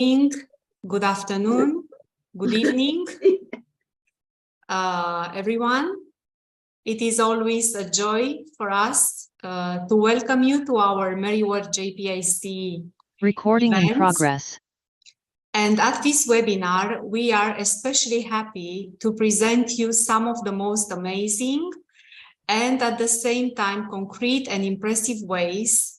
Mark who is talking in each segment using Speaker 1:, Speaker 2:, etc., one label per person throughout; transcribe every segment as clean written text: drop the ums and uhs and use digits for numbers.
Speaker 1: Good afternoon, good evening, everyone. It is always a joy for us to welcome you to our Merry-Word JPIC
Speaker 2: Recording in
Speaker 1: event.
Speaker 2: progress.
Speaker 1: And at this webinar, we are especially happy to present you some of the most amazing and at the same time concrete and impressive ways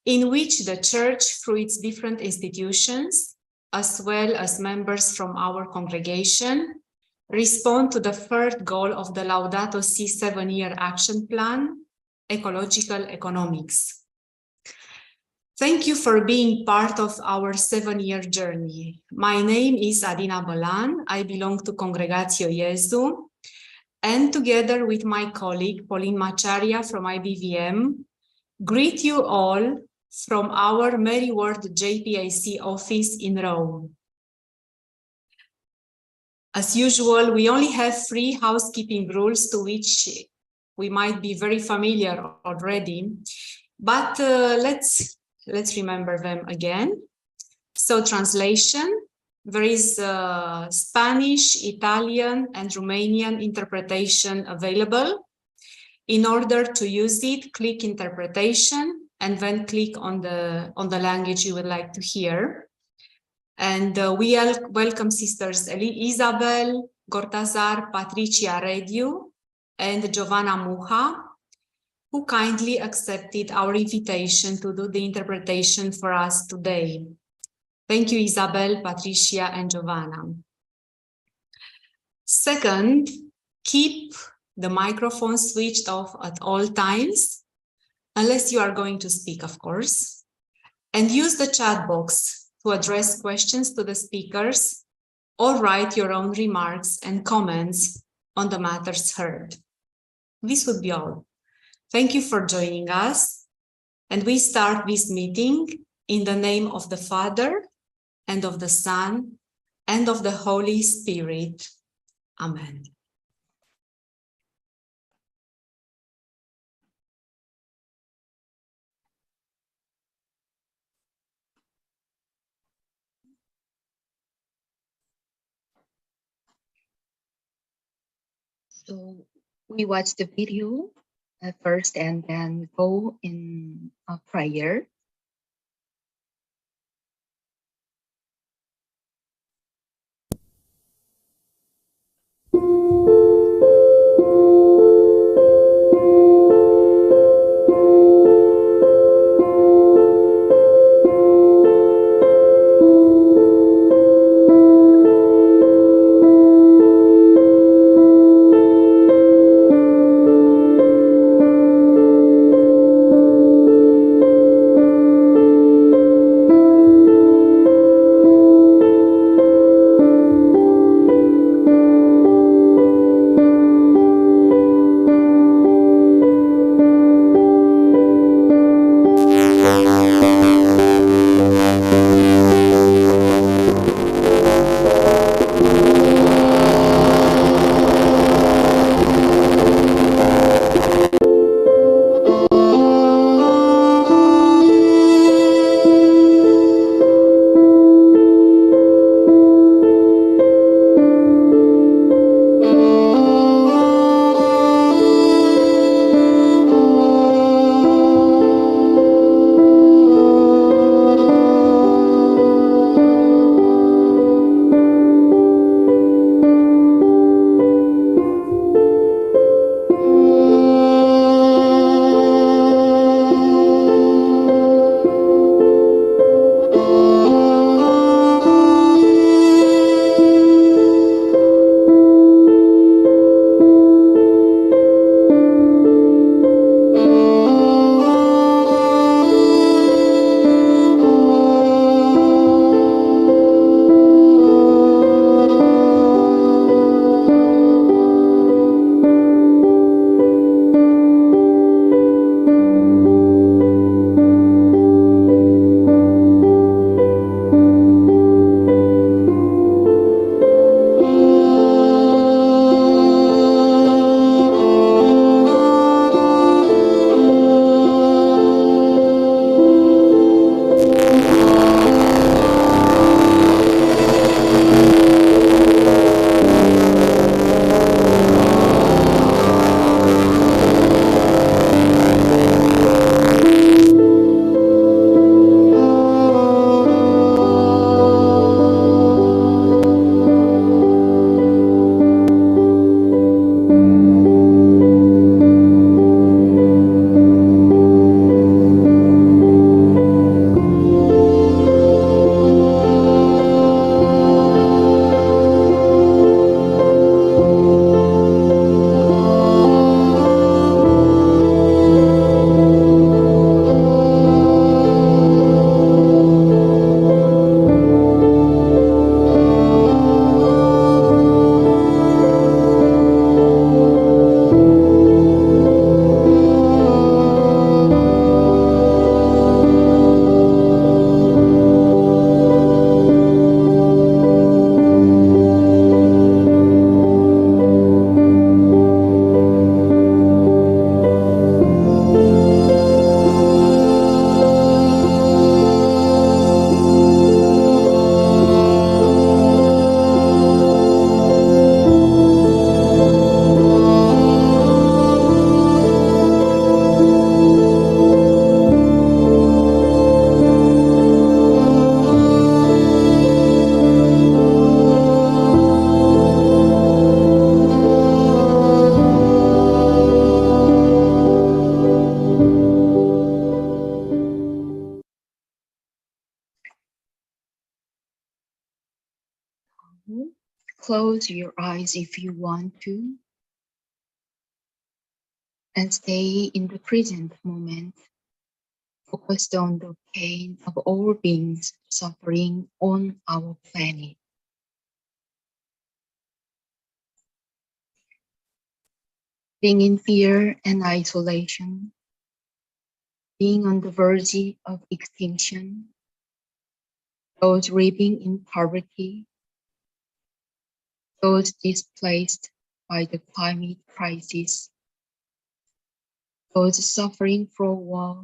Speaker 1: in which the Church, through its different institutions, as well as members from our congregation, respond to the third goal of the Laudato Si 7-year action plan, ecological economics. Thank you for being part of our 7-year journey. My name is Adina Bălan. I belong to Congregatio Iesu, and together with my colleague Pauline Macharia from IBVM, greet you all from our Merry-Word JPIC office in Rome. As usual, we only have 3 housekeeping rules to which we might be very familiar already, but let's remember them again. So translation, there is Spanish, Italian, and Romanian interpretation available. In order to use it, click interpretation and then click on the language you would like to hear. And we welcome sisters Isabel, Gortazar, Patricia Rediu, and Giovanna Muha, who kindly accepted our invitation to do the interpretation for us today. Thank you, Isabel, Patricia, and Giovanna. Second, keep the microphone switched off at all times, unless you are going to speak, of course, and use the chat box to address questions to the speakers or write your own remarks and comments on the matters heard. This would be all. Thank you for joining us, and we start this meeting in the name of the Father, and of the Son, and of the Holy Spirit. Amen.
Speaker 3: So we watch the video first and then go in a prayer. Close your eyes if you want to, and stay in the present moment, focused on the pain of all beings suffering on our planet. Being in fear and isolation, being on the verge of extinction, those living in poverty, those displaced by the climate crisis, those suffering from war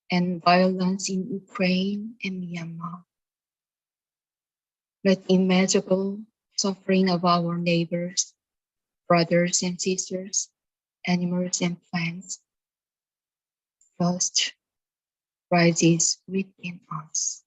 Speaker 3: and violence in Ukraine and Myanmar. Let immeasurable suffering of our neighbors, brothers and sisters, animals and plants, just rises within us.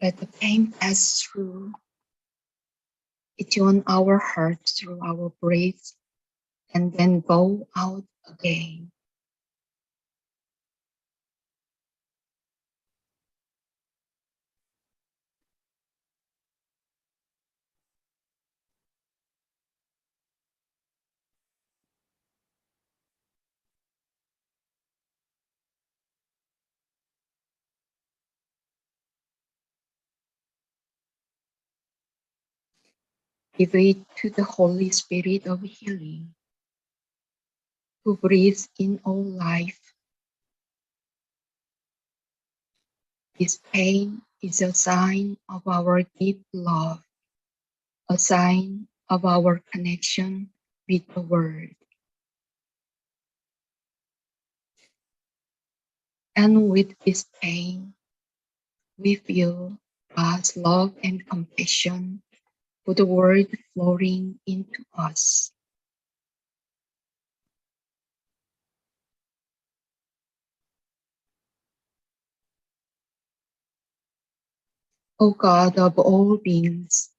Speaker 3: Let the pain pass through. It on our heart through our breath and then go out again. Give it to the Holy Spirit of healing, who breathes in all life. This pain is a sign of our deep love, a sign of our connection with the world. And with this pain, we feel God's love and compassion for the world flowing into us. O God of all beings,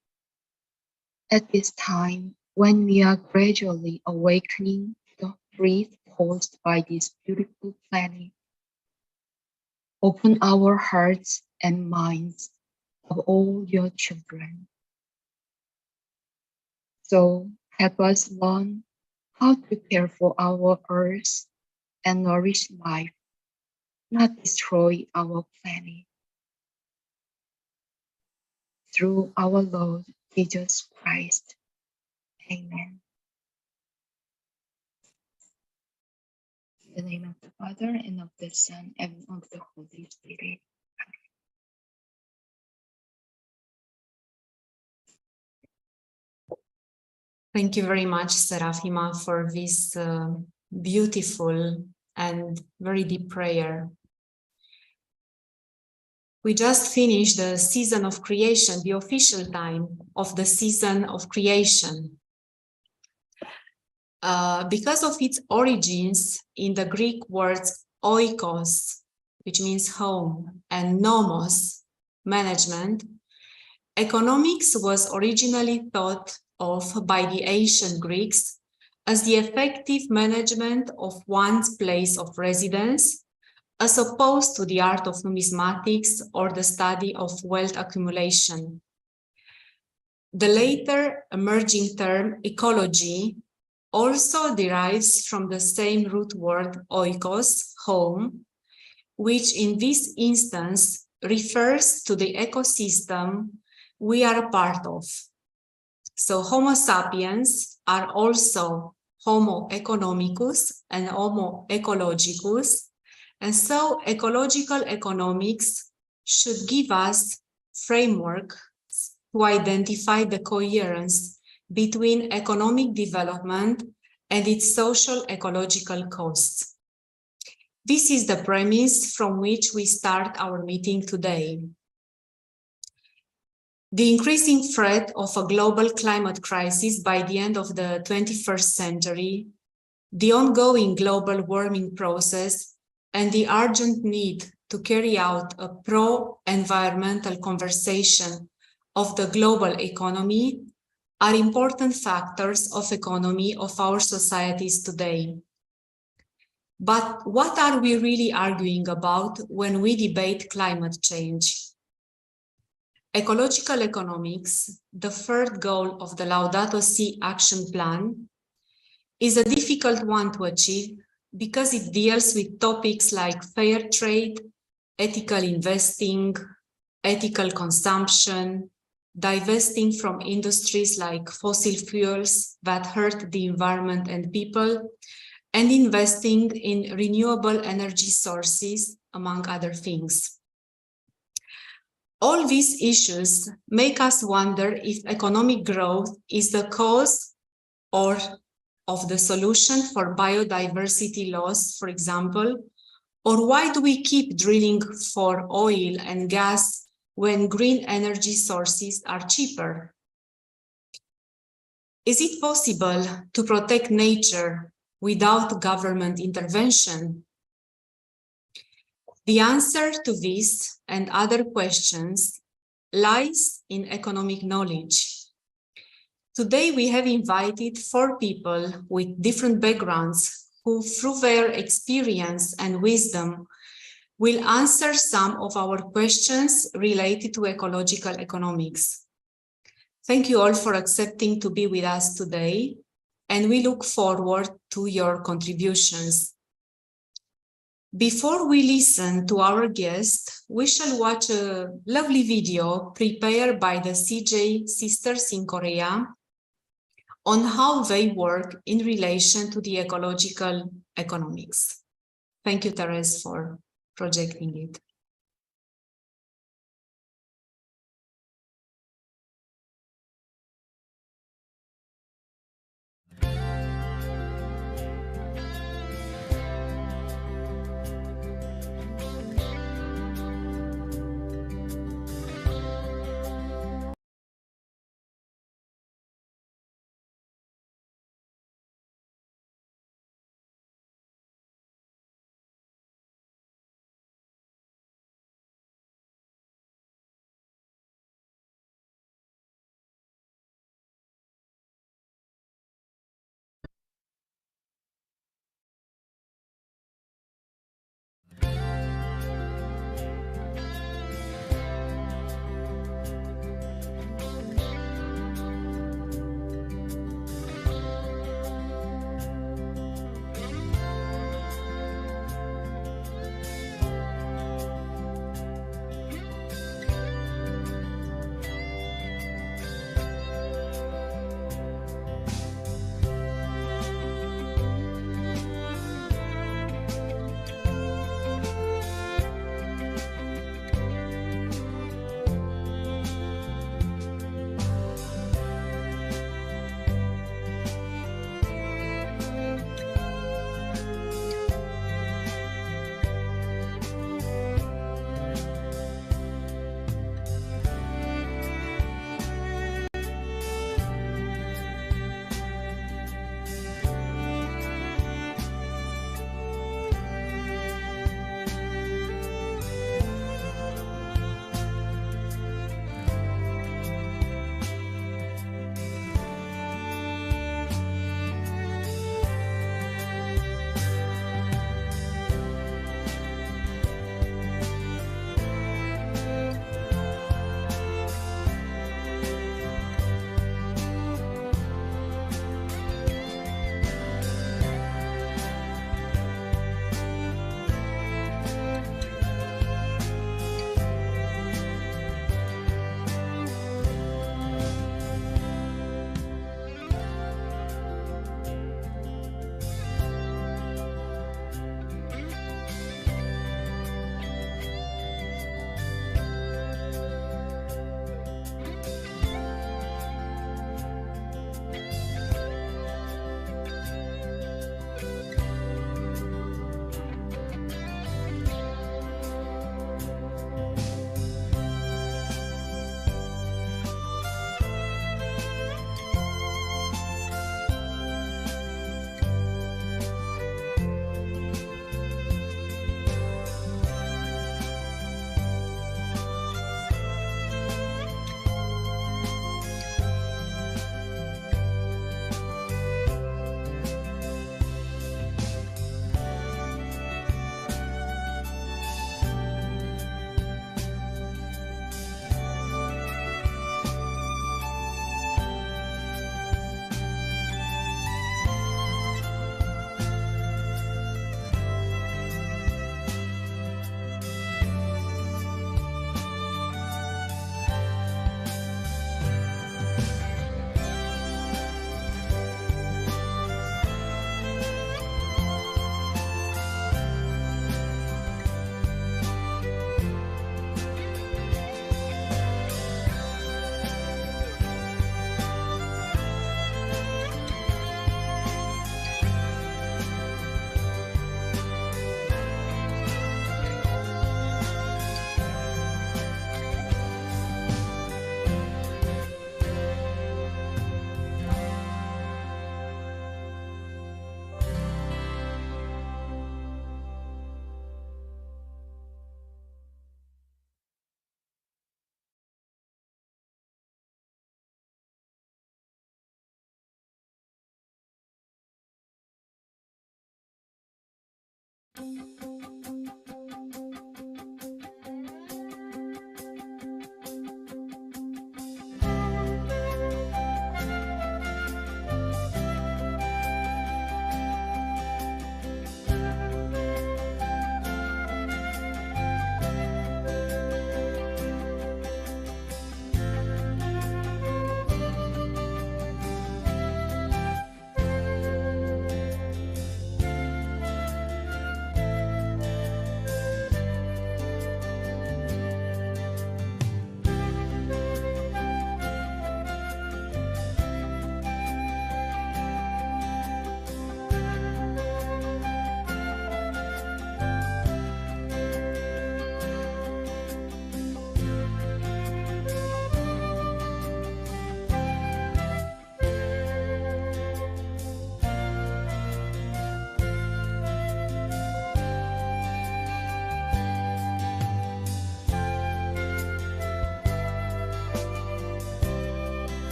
Speaker 3: at this time when we are gradually awakening to the breath caused by this beautiful planet, open our hearts and minds of all your children. So help us learn how to care for our earth and nourish life, not destroy our planet. Through our Lord Jesus Christ. Amen. In the name of the Father, and of the Son, and of the Holy Spirit.
Speaker 1: Thank you very much, Serafima, for this beautiful and very deep prayer. We just finished the season of creation, the official time of the season of creation. Because of its origins in the Greek words oikos, which means home, and nomos, management, economics was originally thought of by the ancient Greeks as the effective management of one's place of residence, as opposed to the art of numismatics or the study of wealth accumulation. The later emerging term ecology also derives from the same root word oikos, home, which in this instance refers to the ecosystem we are a part of. So Homo sapiens are also Homo economicus and Homo ecologicus, and so ecological economics should give us framework to identify the coherence between economic development and its social ecological costs. This is the premise from which we start our meeting today. The increasing threat of a global climate crisis by the end of the 21st century, the ongoing global warming process, and the urgent need to carry out a pro-environmental conversation of the global economy are important factors of economy of our societies today. But what are we really arguing about when we debate climate change? Ecological economics, the third goal of the Laudato Si action plan, is a difficult one to achieve because it deals with topics like fair trade, ethical investing, ethical consumption, divesting from industries like fossil fuels that hurt the environment and people, and investing in renewable energy sources, among other things. All these issues make us wonder if economic growth is the cause or of the solution for biodiversity loss, for example, or why do we keep drilling for oil and gas when green energy sources are cheaper? Is it possible to protect nature without government intervention? The answer to this and other questions lies in economic knowledge. Today, we have invited 4 people with different backgrounds who, through their experience and wisdom, will answer some of our questions related to ecological economics. Thank you all for accepting to be with us today, and we look forward to your contributions. Before we listen to our guest, we shall watch a lovely video prepared by the CJ Sisters in Korea on how they work in relation to the ecological economics. Thank you, Therese, for projecting it.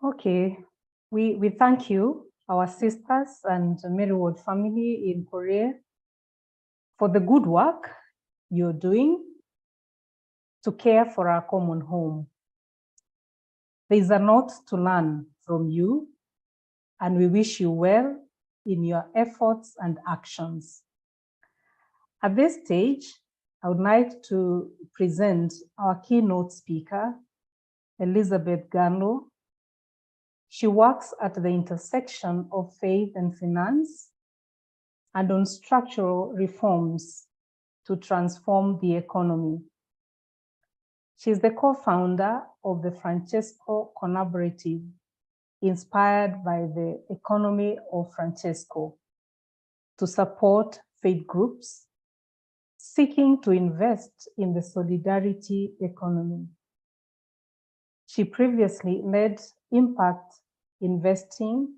Speaker 2: Okay, we thank you, our sisters and Marywood family in Korea, for the good work you're doing to care for our common home. There is a lot to learn from you and we wish you well in your efforts and actions. At this stage, I would like to present our keynote speaker, Elizabeth Garlow. She works at the intersection of faith and finance and on structural reforms to transform the economy. She's the co-founder of the Francesco Collaborative, inspired by the economy of Francesco, to support faith groups seeking to invest in the solidarity economy. She previously led impact investing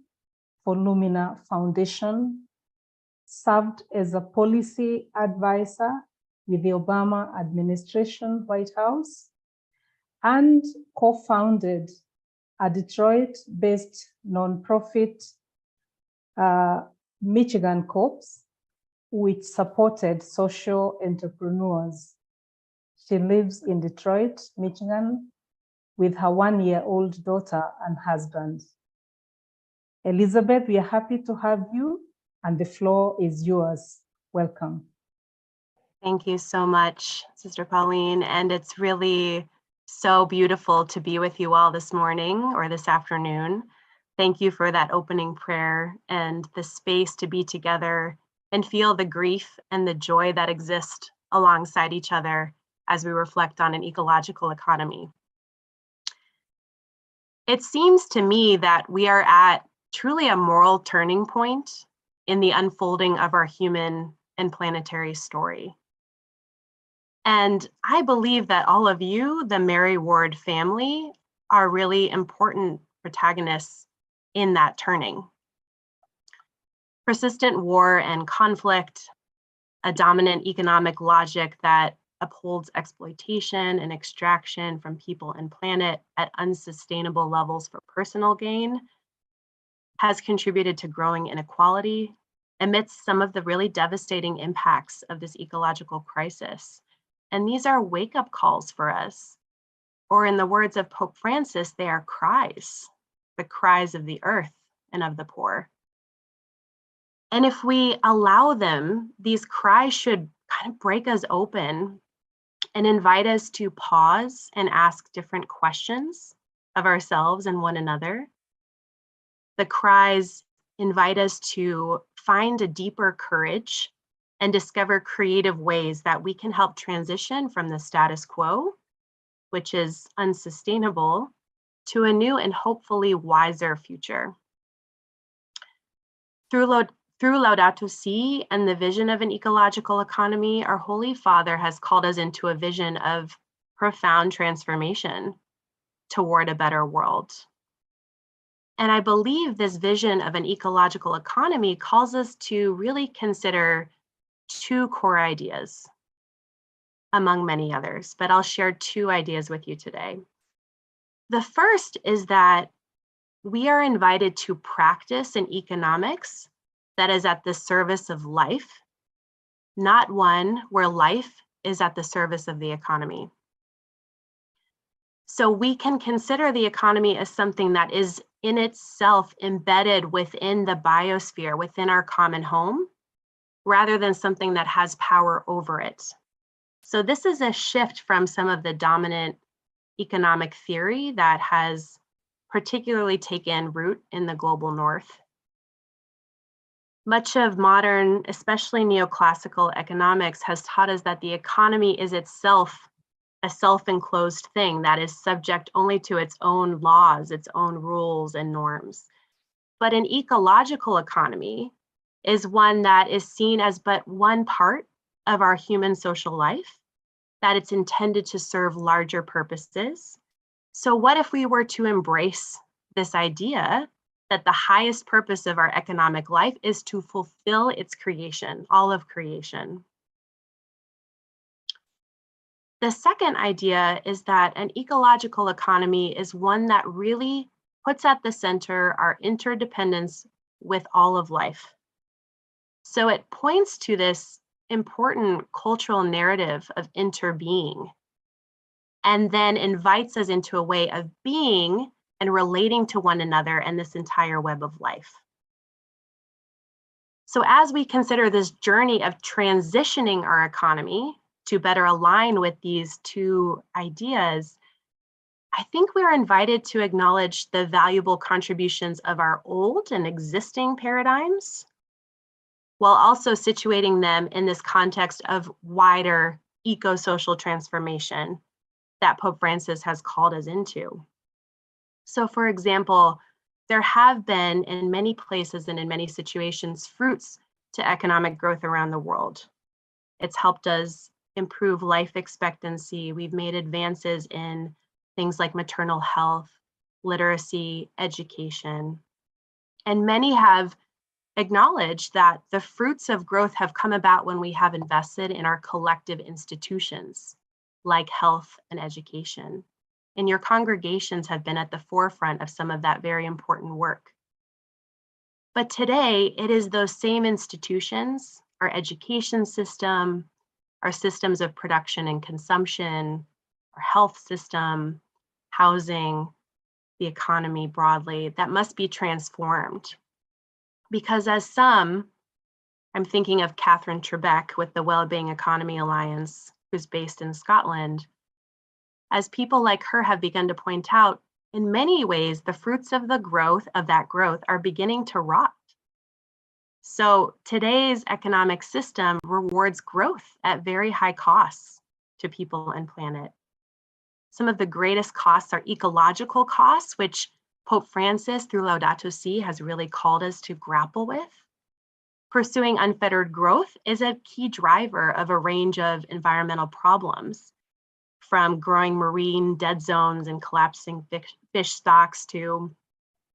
Speaker 2: for Lumina Foundation, served as a policy advisor with the Obama administration White House, and co-founded a Detroit-based nonprofit, Michigan Corps, which supported social entrepreneurs. She lives in Detroit, Michigan, with her 1-year-old daughter and husband. Elizabeth, we are happy to have you, and the floor is yours. Welcome.
Speaker 4: Thank you so much, Sister Pauline. And it's really so beautiful to be with you all this morning or this afternoon. Thank you for that opening prayer and the space to be together and feel the grief and the joy that exist alongside each other as we reflect on an ecological economy. It seems to me that we are at truly a moral turning point in the unfolding of our human and planetary story. And I believe that all of you, the Mary Ward family, are really important protagonists in that turning. Persistent war and conflict, a dominant economic logic that upholds exploitation and extraction from people and planet at unsustainable levels for personal gain, has contributed to growing inequality amidst some of the really devastating impacts of this ecological crisis. And these are wake-up calls for us. Or in the words of Pope Francis, they are cries, the cries of the earth and of the poor. And if we allow them, these cries should kind of break us open and invite us to pause and ask different questions of ourselves and one another. The cries invite us to find a deeper courage and discover creative ways that we can help transition from the status quo, which is unsustainable, to a new and hopefully wiser future. Through Laudato Si and the vision of an ecological economy, our Holy Father has called us into a vision of profound transformation toward a better world. And I believe this vision of an ecological economy calls us to really consider two core ideas, among many others, but I'll share two ideas with you today. The first is that we are invited to practice an economics that is at the service of life, not one where life is at the service of the economy. So we can consider the economy as something that is in itself embedded within the biosphere, within our common home, rather than something that has power over it. So this is a shift from some of the dominant economic theory that has particularly taken root in the global north. Much of modern, especially neoclassical economics, has taught us that the economy is itself a self-enclosed thing that is subject only to its own laws, its own rules and norms. But an ecological economy is one that is seen as but one part of our human social life, that it's intended to serve larger purposes. So what if we were to embrace this idea that the highest purpose of our economic life is to fulfill its creation, all of creation? The second idea is that an ecological economy is one that really puts at the center our interdependence with all of life. So it points to this important cultural narrative of interbeing, and then invites us into a way of being and relating to one another and this entire web of life. So as we consider this journey of transitioning our economy to better align with these two ideas, I think we're invited to acknowledge the valuable contributions of our old and existing paradigms, while also situating them in this context of wider eco-social transformation that Pope Francis has called us into. So for example, there have been in many places and in many situations fruits to economic growth around the world. It's helped us improve life expectancy. We've made advances in things like maternal health, literacy, education. And many have acknowledged that the fruits of growth have come about when we have invested in our collective institutions, like health and education. And your congregations have been at the forefront of some of that very important work. But today, it is those same institutions, our education system, our systems of production and consumption, our health system, housing, the economy broadly, that must be transformed. Because as some, I'm thinking of Catherine Trebek with the Wellbeing Economy Alliance, who's based in Scotland, as people like her have begun to point out, in many ways, the fruits of the growth of that growth are beginning to rot. So today's economic system rewards growth at very high costs to people and planet. Some of the greatest costs are ecological costs, which Pope Francis, through Laudato Si, has really called us to grapple with. Pursuing unfettered growth is a key driver of a range of environmental problems, from growing marine dead zones and collapsing fish stocks to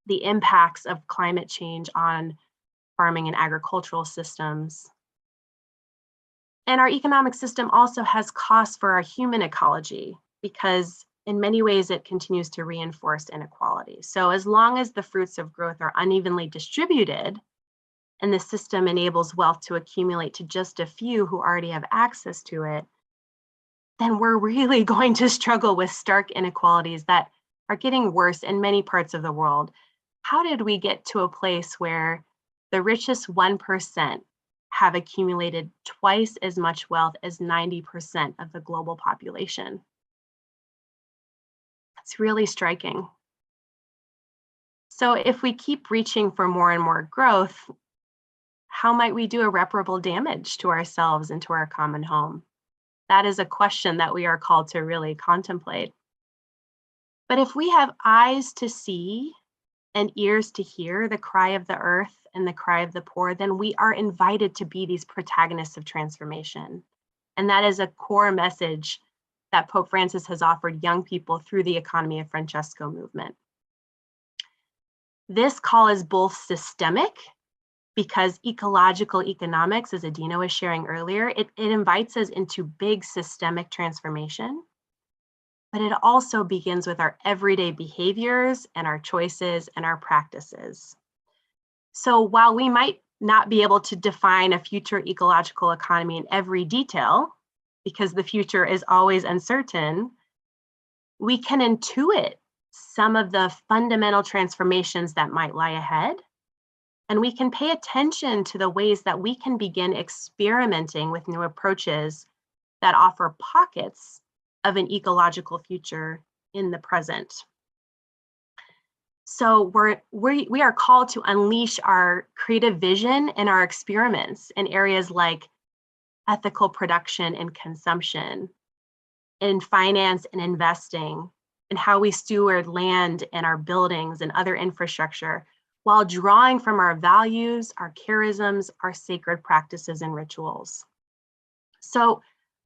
Speaker 4: the impacts of climate change on farming and agricultural systems. And our economic system also has costs for our human ecology, because in many ways it continues to reinforce inequality. So as long as the fruits of growth are unevenly distributed and the system enables wealth to accumulate to just a few who already have access to it, then we're really going to struggle with stark inequalities that are getting worse in many parts of the world. How did we get to a place where the richest 1% have accumulated twice as much wealth as 90% of the global population? It's really striking. So if we keep reaching for more and more growth, how might we do irreparable damage to ourselves and to our common home? That is a question that we are called to really contemplate. But if we have eyes to see and ears to hear the cry of the earth and the cry of the poor, then we are invited to be these protagonists of transformation. And that is a core message that Pope Francis has offered young people through the Economy of Francesco movement. This call is both systemic, because ecological economics, as Adina was sharing earlier, it invites us into big systemic transformation, but it also begins with our everyday behaviors and our choices and our practices. So while we might not be able to define a future ecological economy in every detail, because the future is always uncertain, we can intuit some of the fundamental transformations that might lie ahead. And we can pay attention to the ways that we can begin experimenting with new approaches that offer pockets of an ecological future in the present. So we are called to unleash our creative vision and our experiments in areas like ethical production and consumption, in finance and investing, and how we steward land and our buildings and other infrastructure, while drawing from our values, our charisms, our sacred practices and rituals. So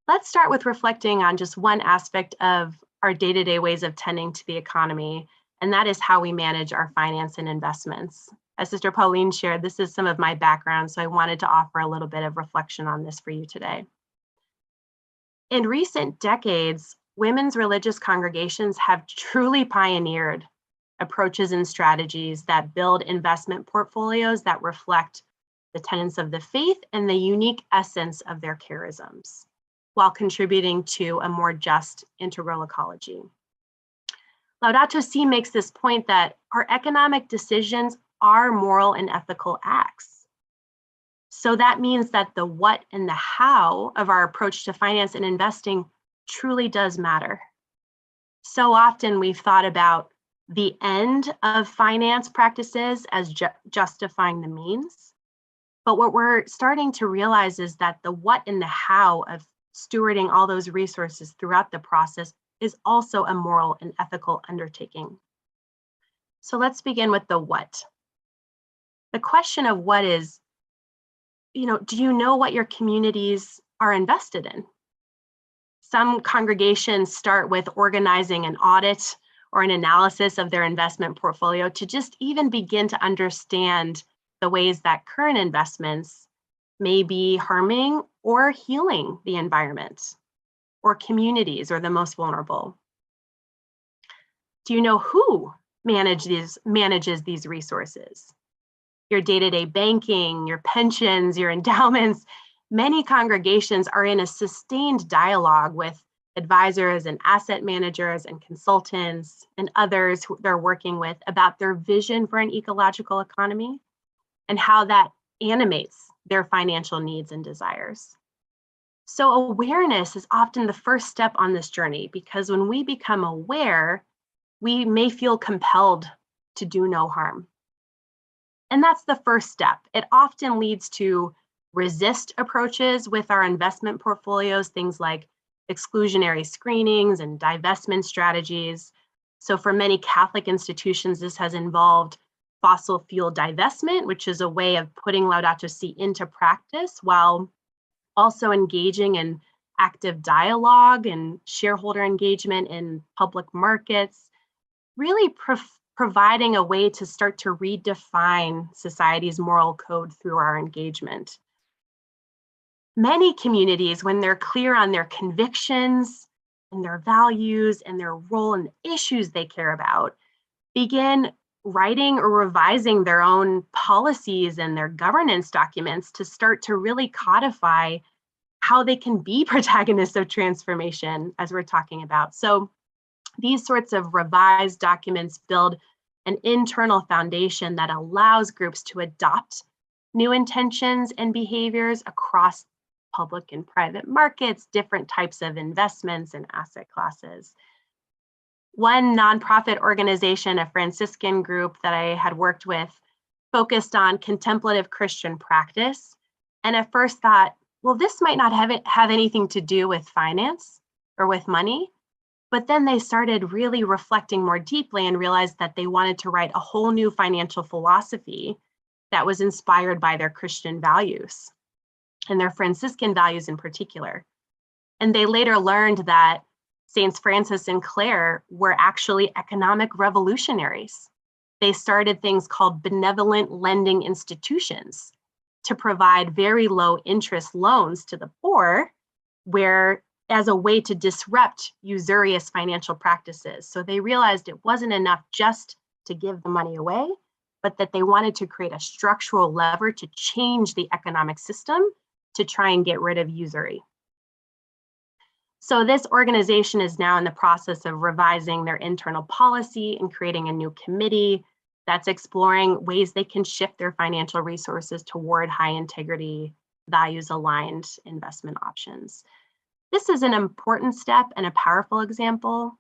Speaker 4: let's start with reflecting on just one aspect of our day-to-day ways of tending to the economy, and that is how we manage our finance and investments. As Sister Pauline shared, this is some of my background, so I wanted to offer a little bit of reflection on this for you today. In recent decades, women's religious congregations have truly pioneered approaches and strategies that build investment portfolios that reflect the tenets of the faith and the unique essence of their charisms, while contributing to a more just integral ecology. Laudato Si makes this point that our economic decisions are moral and ethical acts. So that means that the what and the how of our approach to finance and investing truly does matter. So often we've thought about the end of finance practices as justifying the means. But what we're starting to realize is that the what and the how of stewarding all those resources throughout the process is also a moral and ethical undertaking. So let's begin with the what. The question of what is, do you know what your communities are invested in? Some congregations start with organizing an audit or an analysis of their investment portfolio to just even begin to understand the ways that current investments may be harming or healing the environment or communities or the most vulnerable. Do you know who manages these resources? Your day-to-day banking, your pensions, your endowments. Many congregations are in a sustained dialogue with advisors and asset managers and consultants and others who they're working with about their vision for an ecological economy and how that animates their financial needs and desires. So awareness is often the first step on this journey, because when we become aware, we may feel compelled to do no harm. And that's the first step. It often leads to resist approaches with our investment portfolios, things like exclusionary screenings and divestment strategies. So for many Catholic institutions, this has involved fossil fuel divestment, which is a way of putting Laudato Si into practice while also engaging in active dialogue and shareholder engagement in public markets, really providing a way to start to redefine society's moral code through our engagement. Many communities, when they're clear on their convictions and their values and their role in the issues they care about, begin writing or revising their own policies and their governance documents to start to really codify how they can be protagonists of transformation, as we're talking about. So these sorts of revised documents build an internal foundation that allows groups to adopt new intentions and behaviors across public and private markets, different types of investments and asset classes. One nonprofit organization, a Franciscan group that I had worked with, focused on contemplative Christian practice, and at first thought, well, this might not have anything to do with finance or with money. But then they started really reflecting more deeply and realized that they wanted to write a whole new financial philosophy that was inspired by their Christian values and their Franciscan values in particular. And they later learned that Saints Francis and Clare were actually economic revolutionaries. They started things called benevolent lending institutions to provide very low interest loans to the poor, as a way to disrupt usurious financial practices. So they realized it wasn't enough just to give the money away, but that they wanted to create a structural lever to change the economic system to try and get rid of usury. So this organization is now in the process of revising their internal policy and creating a new committee that's exploring ways they can shift their financial resources toward high integrity, values aligned investment options. This is an important step and a powerful example,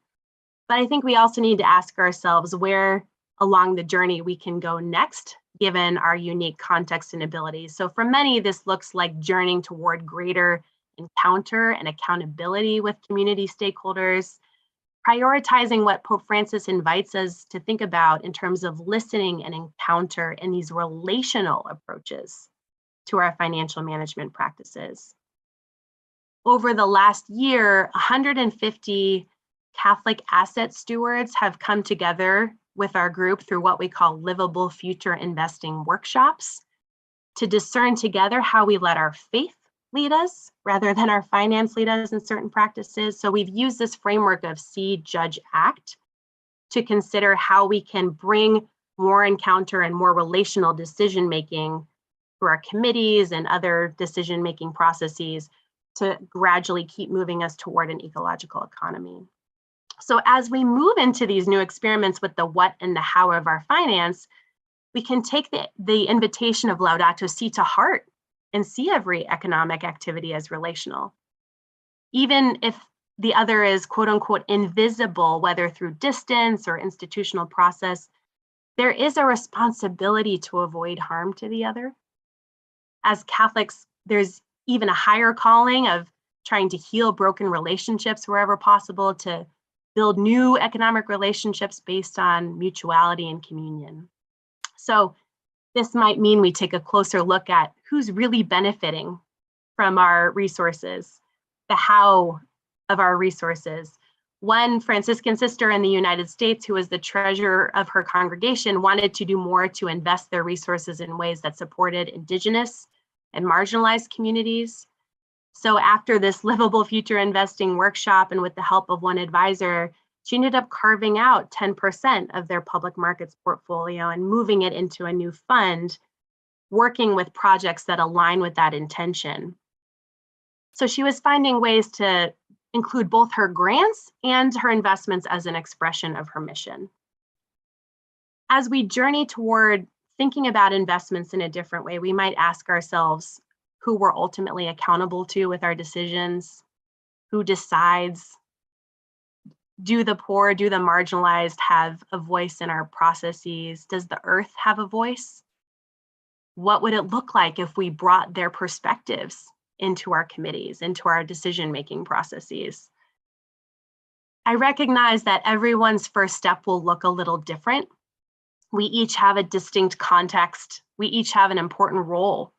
Speaker 4: but I think we also need to ask ourselves where along the journey we can go next, given our unique context and abilities. So for many, this looks like journeying toward greater encounter and accountability with community stakeholders, prioritizing what Pope Francis invites us to think about in terms of listening and encounter in these relational approaches to our financial management practices. Over the last year, 150 Catholic asset stewards have come together with our group through what we call livable future investing workshops to discern together how we let our faith lead us rather than our finance lead us in certain practices. So we've used this framework of See, Judge, Act to consider how we can bring more encounter and more relational decision-making through our committees and other decision-making processes to gradually keep moving us toward an ecological economy. So as we move into these new experiments with the what and the how of our finance, we can take the invitation of Laudato Si to heart and see every economic activity as relational. Even if the other is quote unquote invisible, whether through distance or institutional process, there is a responsibility to avoid harm to the other. As Catholics, there's even a higher calling of trying to heal broken relationships wherever possible, to build new economic relationships based on mutuality and communion. So this might mean we take a closer look at who's really benefiting from our resources, the how of our resources. One Franciscan sister in the United States, who was the treasurer of her congregation, wanted to do more to invest their resources in ways that supported Indigenous and marginalized communities. So after this livable future investing workshop, and with the help of one advisor, she ended up carving out 10% of their public markets portfolio and moving it into a new fund, working with projects that align with that intention. So she was finding ways to include both her grants and her investments as an expression of her mission. As we journey toward thinking about investments in a different way, we might ask ourselves who we're ultimately accountable to with our decisions, who decides, do the poor, do the marginalized have a voice in our processes? Does the earth have a voice? What would it look like if we brought their perspectives into our committees, into our decision-making processes? I recognize that everyone's first step will look a little different. We each have a distinct context. We each have an important role.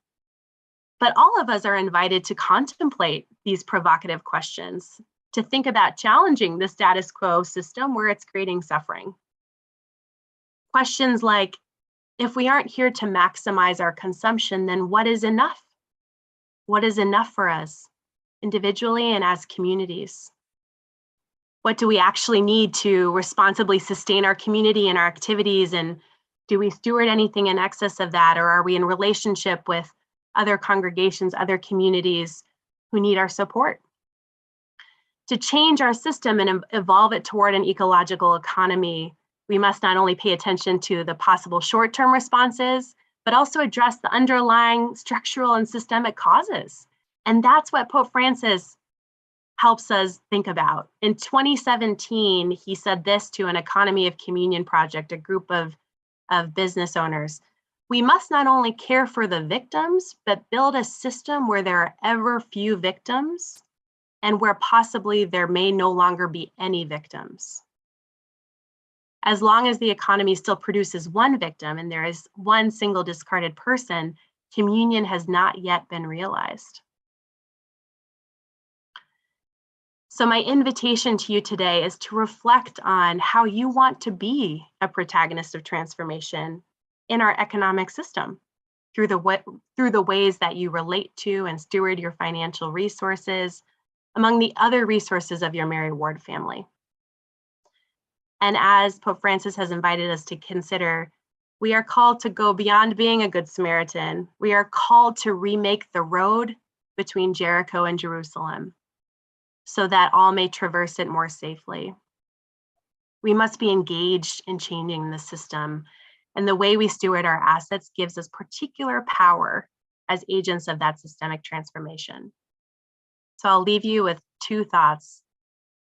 Speaker 4: But all of us are invited to contemplate these provocative questions, to think about challenging the status quo system where it's creating suffering. Questions like, if we aren't here to maximize our consumption, then what is enough? What is enough for us, individually and as communities? What do we actually need to responsibly sustain our community and our activities? And do we steward anything in excess of that? Or are we in relationship with other congregations, other communities who need our support? To change our system and evolve it toward an ecological economy, we must not only pay attention to the possible short-term responses, but also address the underlying structural and systemic causes. And that's what Pope Francis helps us think about. In 2017, he said this to an Economy of Communion project, a group of business owners. We must not only care for the victims, but build a system where there are ever few victims and where possibly there may no longer be any victims. As long as the economy still produces one victim and there is one single discarded person, communion has not yet been realized. So my invitation to you today is to reflect on how you want to be a protagonist of transformation in our economic system through the ways that you relate to and steward your financial resources, among the other resources of your Mary Ward family. And as Pope Francis has invited us to consider, we are called to go beyond being a good Samaritan. We are called to remake the road between Jericho and Jerusalem so that all may traverse it more safely. We must be engaged in changing the system, and the way we steward our assets gives us particular power as agents of that systemic transformation. So I'll leave you with two thoughts.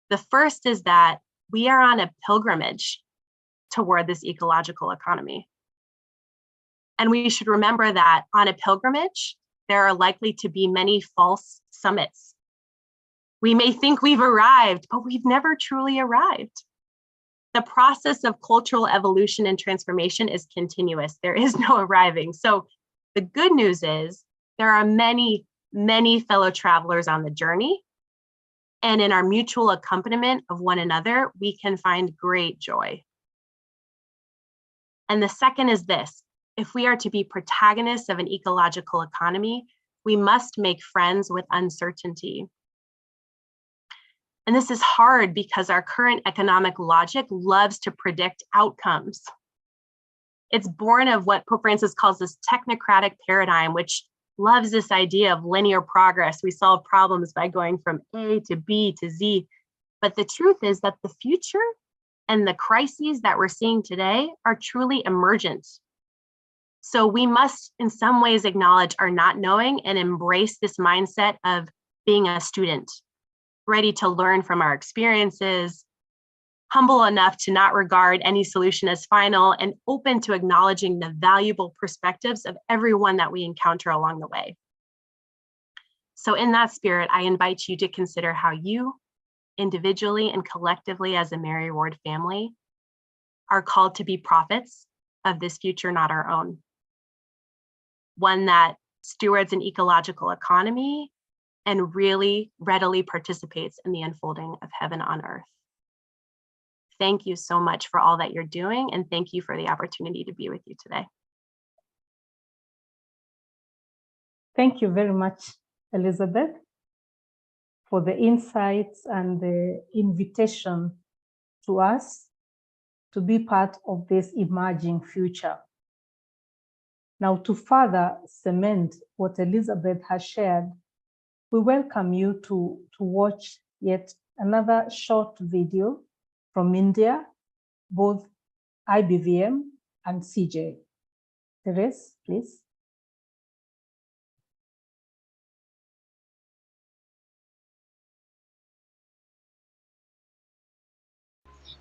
Speaker 4: The first is that we are on a pilgrimage toward this ecological economy. And we should remember that on a pilgrimage, there are likely to be many false summits. We may think we've arrived, but we've never truly arrived. The process of cultural evolution and transformation is continuous. There is no arriving. So the good news is there are many, many fellow travelers on the journey. And in our mutual accompaniment of one another, we can find great joy. And the second is this: if we are to be protagonists of an ecological economy, we must make friends with uncertainty. And this is hard because our current economic logic loves to predict outcomes. It's born of what Pope Francis calls this technocratic paradigm, which loves this idea of linear progress. We solve problems by going from A to B to Z. But the truth is that the future and the crises that we're seeing today are truly emergent. So we must in some ways acknowledge our not knowing and embrace this mindset of being a student, ready to learn from our experiences, humble enough to not regard any solution as final, and open to acknowledging the valuable perspectives of everyone that we encounter along the way. So in that spirit, I invite you to consider how you, individually and collectively as a Mary Ward family, are called to be prophets of this future, not our own. One that stewards an ecological economy and really readily participates in the unfolding of heaven on earth. Thank you so much for all that you're doing, and thank you for the opportunity to be with you today.
Speaker 2: Thank you very much, Elizabeth, for the insights and the invitation to us to be part of this emerging future. Now, to further cement what Elizabeth has shared, we welcome you to watch yet another short video from India, both IBVM and CJ. Therese, please.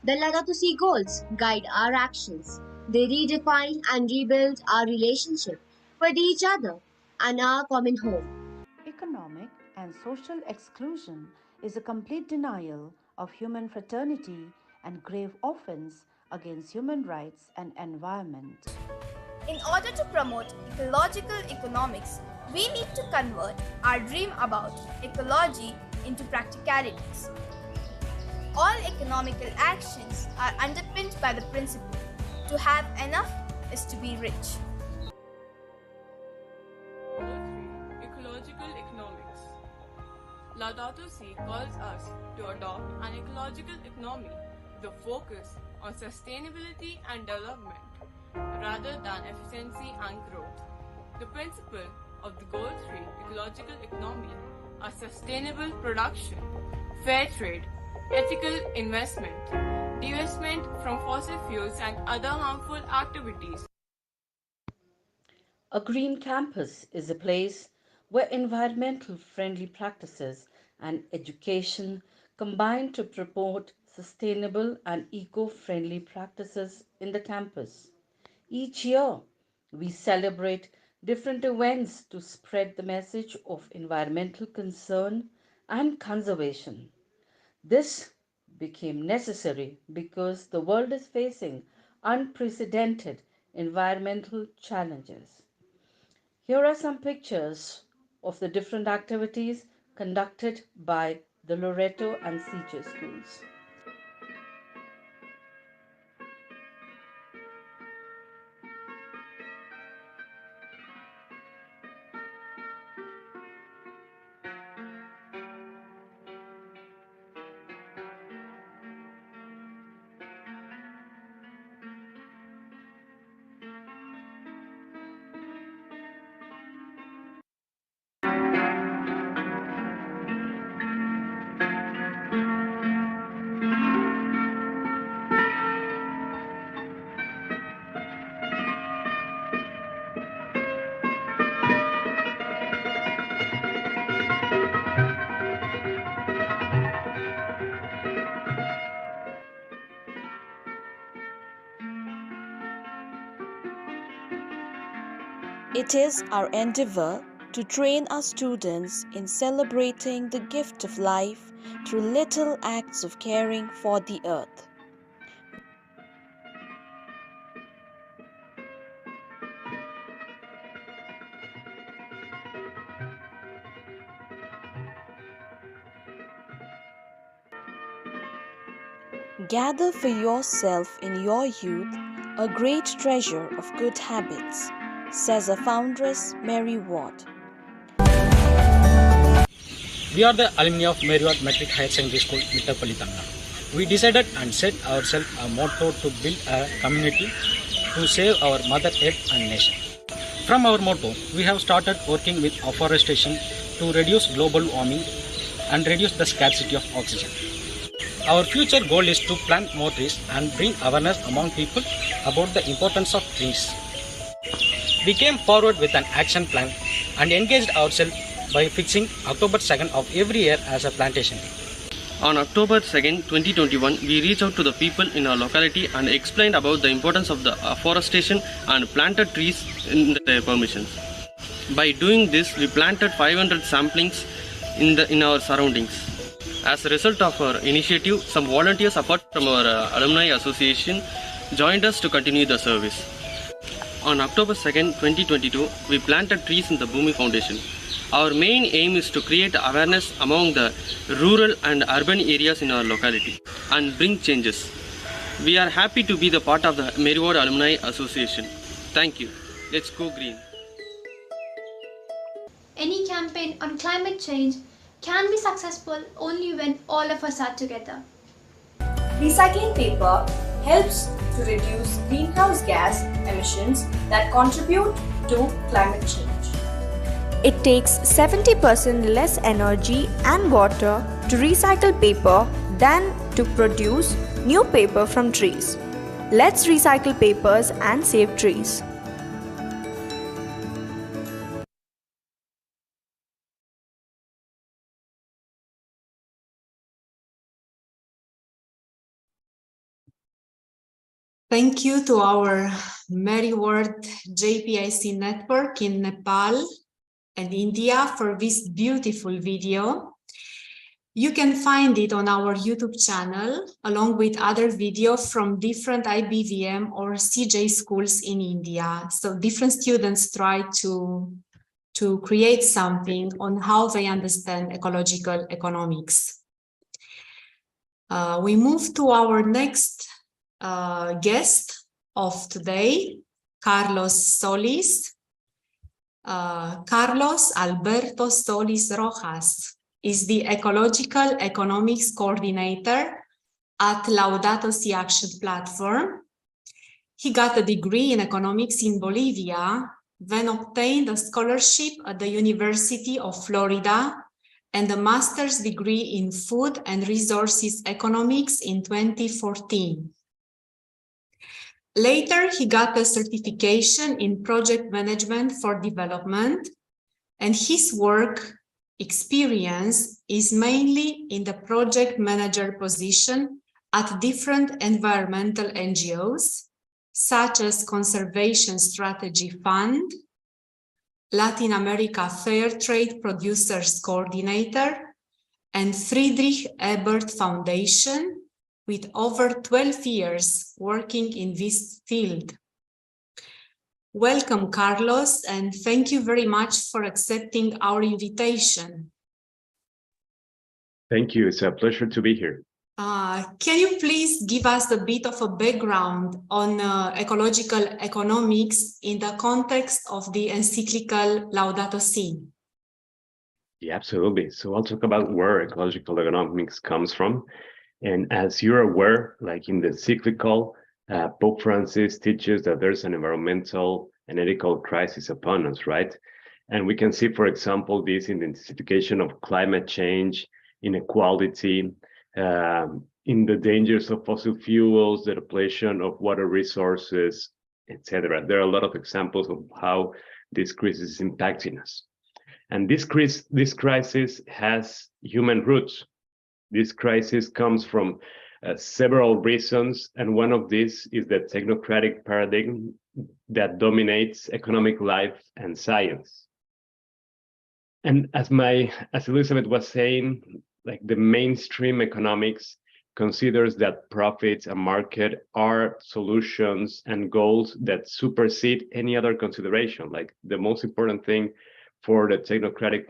Speaker 5: The Laudato Si goals guide our actions. They redefine and rebuild our relationship with each other and our common home.
Speaker 6: Economic and social exclusion is a complete denial of human fraternity and grave offense against human rights and environment.
Speaker 7: In order to promote ecological economics, we need to convert our dream about ecology into practicalities. All economical actions are underpinned by the principle, to have enough is to be rich.
Speaker 8: Ecological economics. Laudato Si calls us to adopt an ecological economy with a focus on sustainability and development rather than efficiency and growth. The principle of the Goal 3 ecological economy are sustainable production, fair trade, ethical investment, divestment from fossil fuels and other harmful activities.
Speaker 6: A green campus is a place where environmental friendly practices and education combine to promote sustainable and eco-friendly practices in the campus. Each year, we celebrate different events to spread the message of environmental concern and conservation. This became necessary because the world is facing unprecedented environmental challenges. Here are some pictures of the different activities conducted by the Loreto and CJ schools.
Speaker 9: It is our endeavor to train our students in celebrating the gift of life through little acts of caring for the earth. Gather for yourself in your youth a great treasure of good habits, says a foundress, Mary Ward.
Speaker 10: We are the alumni of Mary Ward Metric Higher Secondary School, Mittappalli. We decided and set ourselves a motto to build a community to save our Mother Earth and nation. From our motto, we have started working with afforestation to reduce global warming and reduce the scarcity of oxygen. Our future goal is to plant more trees and bring awareness among people about the importance of trees. We came forward with an action plan and engaged ourselves by fixing October 2nd of every year as a plantation day.
Speaker 11: On October 2nd, 2021, we reached out to the people in our locality and explained about the importance of the afforestation and planted trees in their permissions. By doing this, we planted 500 samplings in our surroundings. As a result of our initiative, some volunteers apart from our alumni association joined us to continue the service. On October 2nd, 2022, we planted trees in the Bhumi Foundation. Our main aim is to create awareness among the rural and urban areas in our locality and bring changes. We are happy to be the part of the Merriward Alumni Association. Thank you. Let's go green.
Speaker 12: Any campaign on climate change can be successful only when all of us are together.
Speaker 7: Recycling paper helps to reduce greenhouse gas emissions that contribute to climate change.
Speaker 9: It takes 70% less energy and water to recycle paper than to produce new paper from trees. Let's recycle papers and save trees.
Speaker 1: Thank you to our Merriward JPIC network in Nepal and India for this beautiful video. You can find it on our YouTube channel, along with other videos from different IBVM or CJ schools in India. So different students try to create something on how they understand ecological economics. We move to our next guest of today, Carlos Solis. Carlos Alberto Solis Rojas is the Ecological Economics Coordinator at Laudato Si Action Platform. He got a degree in economics in Bolivia, then obtained a scholarship at the University of Florida and a master's degree in food and resources economics in 2014. Later, he got a certification in project management for development, and his work experience is mainly in the project manager position at different environmental NGOs, such as Conservation Strategy Fund, Latin America Fair Trade Producers Coordinator, and Friedrich Ebert Foundation, with over 12 years working in this field. Welcome, Carlos, and thank you very much for accepting our invitation.
Speaker 13: Thank you. It's a pleasure to be here.
Speaker 1: Can you please give us a bit of a background on ecological economics in the context of the encyclical Laudato Si?
Speaker 13: Yeah, absolutely. So I'll talk about where ecological economics comes from. And as you're aware, like in the encyclical, Pope Francis teaches that there's an environmental and ethical crisis upon us, right? And we can see, for example, this in the intensification of climate change, inequality, in the dangers of fossil fuels, the depletion of water resources, etc. There are a lot of examples of how this crisis is impacting us. And this crisis has human roots. This crisis comes from several reasons, and one of these is the technocratic paradigm that dominates economic life and science. And as Elizabeth was saying, like the mainstream economics considers that profits and market are solutions and goals that supersede any other consideration. Like the most important thing for the technocratic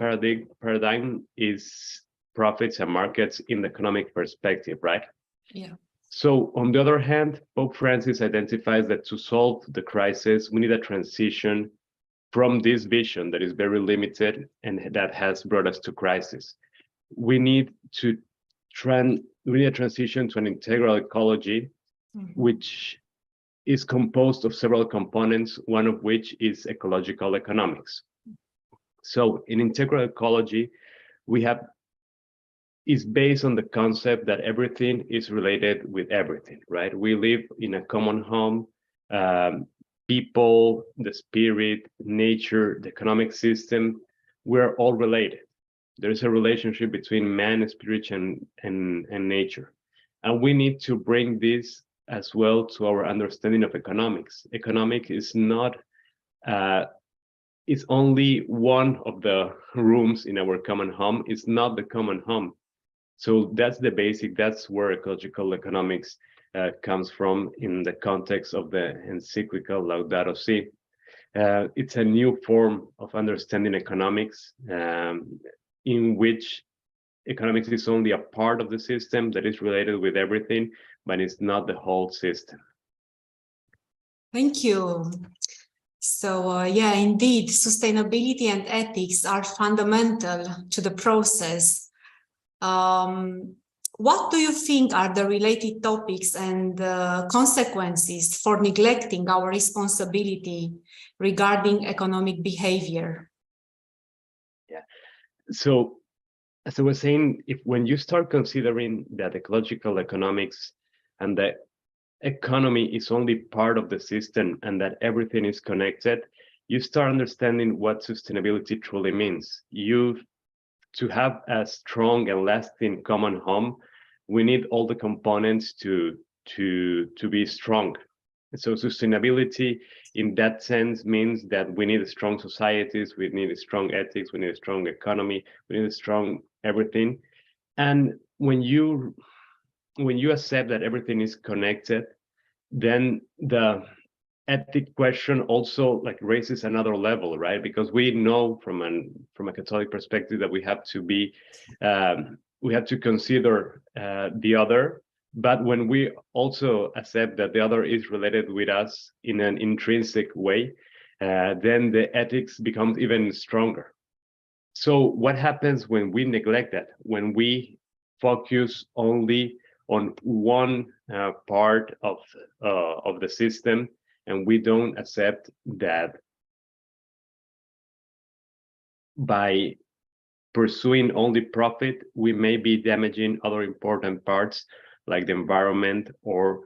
Speaker 13: paradigm is profits and markets in the economic perspective, right?
Speaker 1: Yeah.
Speaker 13: So on the other hand, Pope Francis identifies that to solve the crisis, we need a transition from this vision that is very limited and that has brought us to crisis. We need a transition to an integral ecology, which is composed of several components, one of which is ecological economics. So in integral ecology, we have is based on the concept that everything is related with everything, right? We live in a common home. People, the spirit, nature, the economic system, we're all related. There's a relationship between man, spirit, and nature. And we need to bring this as well to our understanding of economics. Economic is not, it's only one of the rooms in our common home. It's not the common home. So that's the basic, that's where ecological economics comes from in the context of the encyclical Laudato Si. It's a new form of understanding economics in which economics is only a part of the system that is related with everything, but it's not the whole system.
Speaker 1: Thank you. So yeah, indeed, sustainability and ethics are fundamental to the process. What do you think are the related topics and consequences for neglecting our responsibility regarding economic behavior?
Speaker 13: Yeah, so as I was saying, when you start considering that ecological economics and the economy is only part of the system and that everything is connected, you start understanding what sustainability truly means. To have a strong and lasting common home, we need all the components to be strong. So sustainability in that sense means that we need strong societies, we need a strong ethics, we need a strong economy, we need a strong everything. And when you accept that everything is connected, then the ethic question also like raises another level, right? Because we know from a Catholic perspective that we have to consider the other. But when we also accept that the other is related with us in an intrinsic way, then the ethics becomes even stronger. So what happens when we neglect that? When we focus only on one part of the system, and we don't accept that by pursuing only profit, we may be damaging other important parts like the environment or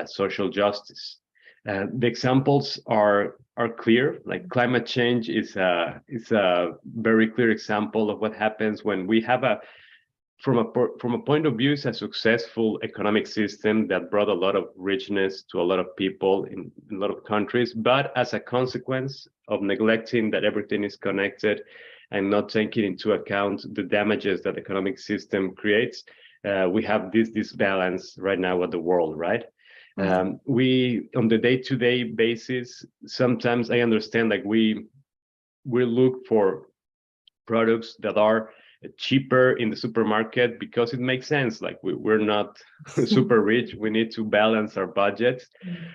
Speaker 13: social justice. The examples are clear. Like climate change is a very clear example of what happens when we have from a point of view, it's a successful economic system that brought a lot of richness to a lot of people in a lot of countries. But as a consequence of neglecting that everything is connected and not taking into account the damages that the economic system creates, we have this disbalance right now at the world, right? We, on the day-to-day basis, sometimes I understand like we look for products that are cheaper in the supermarket because it makes sense. Like we're not super rich, we need to balance our budgets.